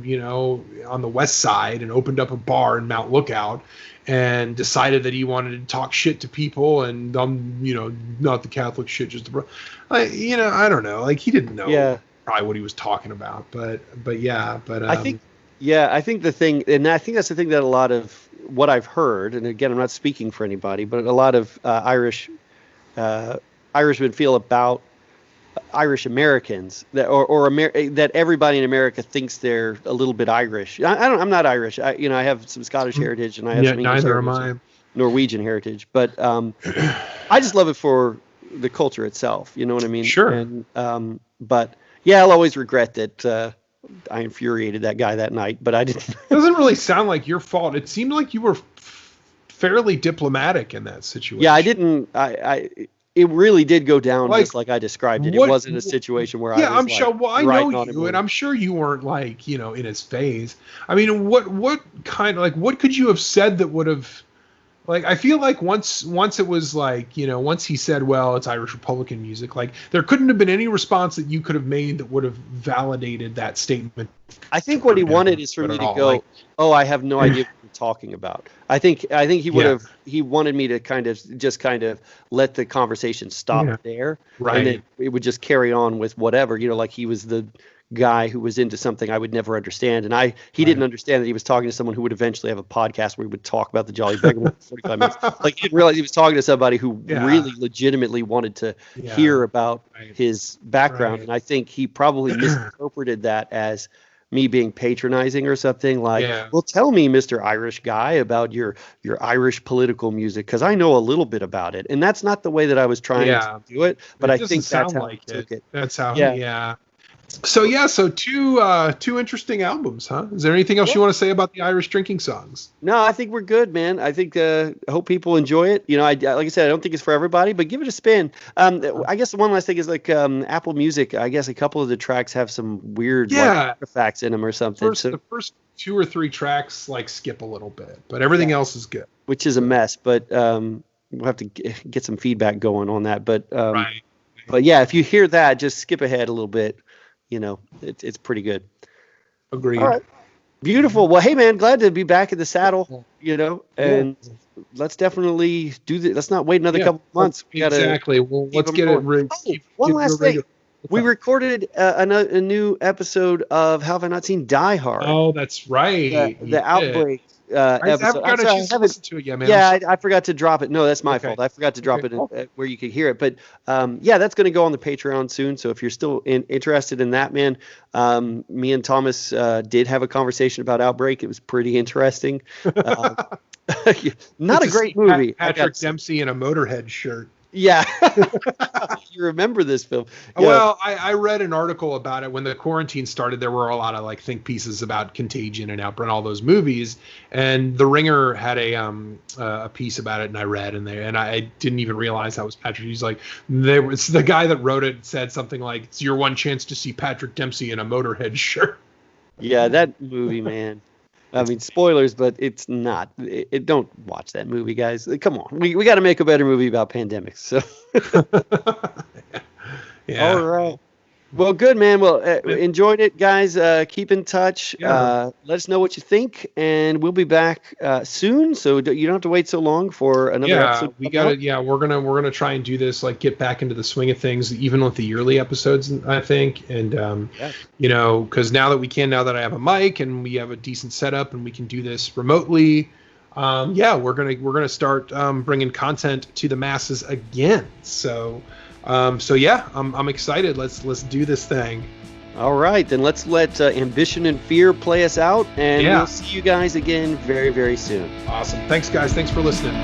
Speaker 2: on the West Side and opened up a bar in Mount Lookout and decided that he wanted to talk shit to people and, not the Catholic shit, just the, I don't know. Like he didn't know probably what he was talking about. But I think the thing, and I think that's the thing that a lot of what I've heard, and again, I'm not speaking for anybody, but a lot of Irishmen feel about Irish Americans that everybody in America thinks they're a little bit Irish. I'm not Irish. I have some Scottish heritage, and I have some English heritage, Norwegian heritage, but I just love it for the culture itself. You know what I mean? Sure.
Speaker 1: And but I'll always regret that. I infuriated that guy that night, but I didn't. It
Speaker 2: doesn't really sound like your fault. It seemed like you were fairly diplomatic in that situation.
Speaker 1: Yeah, I didn't. It really did go down just like I described it. It wasn't a situation where I was
Speaker 2: I'm sure. Well, I know you, and I'm sure you weren't like in his face. I mean, what kind of what could you have said that would have? Like, I feel like once it was like, once he said, well, it's Irish Republican music, like there couldn't have been any response that you could have made that would have validated that statement.
Speaker 1: I think what he wanted is for me to go, I have no idea what you're talking about. I think he would have, he wanted me to kind of let the conversation stop there.
Speaker 2: Right.
Speaker 1: And then it would just carry on with whatever, like he was the guy who was into something I would never understand, and he didn't understand that he was talking to someone who would eventually have a podcast where he would talk about the Jolly Beggarman for 45 minutes. Like he didn't realize he was talking to somebody who really legitimately wanted to hear about his background, and I think he probably misinterpreted that as me being patronizing or something like, well, tell me, Mr. Irish guy, about your Irish political music, because I know a little bit about it, and that's not the way that I was trying to do it, but I think that's how he took it.
Speaker 2: That's how, So two interesting albums, huh? Is there anything else you want to say about the Irish drinking songs?
Speaker 1: No, I think we're good, man. I think I hope people enjoy it. Like I said, I don't think it's for everybody, but give it a spin. I guess the one last thing is like Apple Music. I guess a couple of the tracks have some weird artifacts in them or something.
Speaker 2: 2 or 3 tracks like skip a little bit, but everything else is good.
Speaker 1: Which is a mess, but we'll have to get some feedback going on that. But
Speaker 2: Right.
Speaker 1: but yeah, if you hear that, just skip ahead a little bit. You know, it's pretty good.
Speaker 2: Agreed.
Speaker 1: All right. Beautiful. Well, hey man, glad to be back in the saddle. You know, and let's definitely do this. Let's not wait another couple of months. We gotta
Speaker 2: exactly. Well, let's get it.
Speaker 1: One last thing. We recorded a new episode of How Have I Not Seen Die Hard?
Speaker 2: Oh, that's right.
Speaker 1: The Outbreak
Speaker 2: I
Speaker 1: episode.
Speaker 2: haven't got a chance to listen to it yet, man.
Speaker 1: Yeah, I forgot to drop it. No, that's my fault. I forgot to drop it where you could hear it. But yeah, that's going to go on the Patreon soon. So if you're still interested in that, man, me and Thomas did have a conversation about Outbreak. It was pretty interesting. Not a great movie.
Speaker 2: Patrick Dempsey in a Motorhead shirt.
Speaker 1: Yeah. You remember this film. Yeah.
Speaker 2: Well, I read an article about it when the quarantine started. There were a lot of like think pieces about Contagion and Outbreak and all those movies. And The Ringer had a piece about it, and I read and I didn't even realize that was Patrick. He's like, it's the guy that wrote it said something like, "It's your one chance to see Patrick Dempsey in a Motorhead shirt."
Speaker 1: Yeah, that movie, man. I mean, spoilers, but it's not. Don't watch that movie, guys. Come on, we got to make a better movie about pandemics. So,
Speaker 2: yeah.
Speaker 1: All right. Well, good, man. Well, enjoyed it, guys. Keep in touch.
Speaker 2: Yeah.
Speaker 1: Let us know what you think, and we'll be back soon. So you don't have to wait so long for another episode.
Speaker 2: We got it. Yeah, we're gonna try and do this, like get back into the swing of things, even with the yearly episodes, I think. And you know, because now that I have a mic and we have a decent setup and we can do this remotely. We're gonna start bringing content to the masses again. So I'm excited. Let's do this thing.
Speaker 1: All right, then let's let Ambition and Fear play us out, and we'll see you guys again very, very soon.
Speaker 2: Awesome. Thanks, guys. Thanks for listening.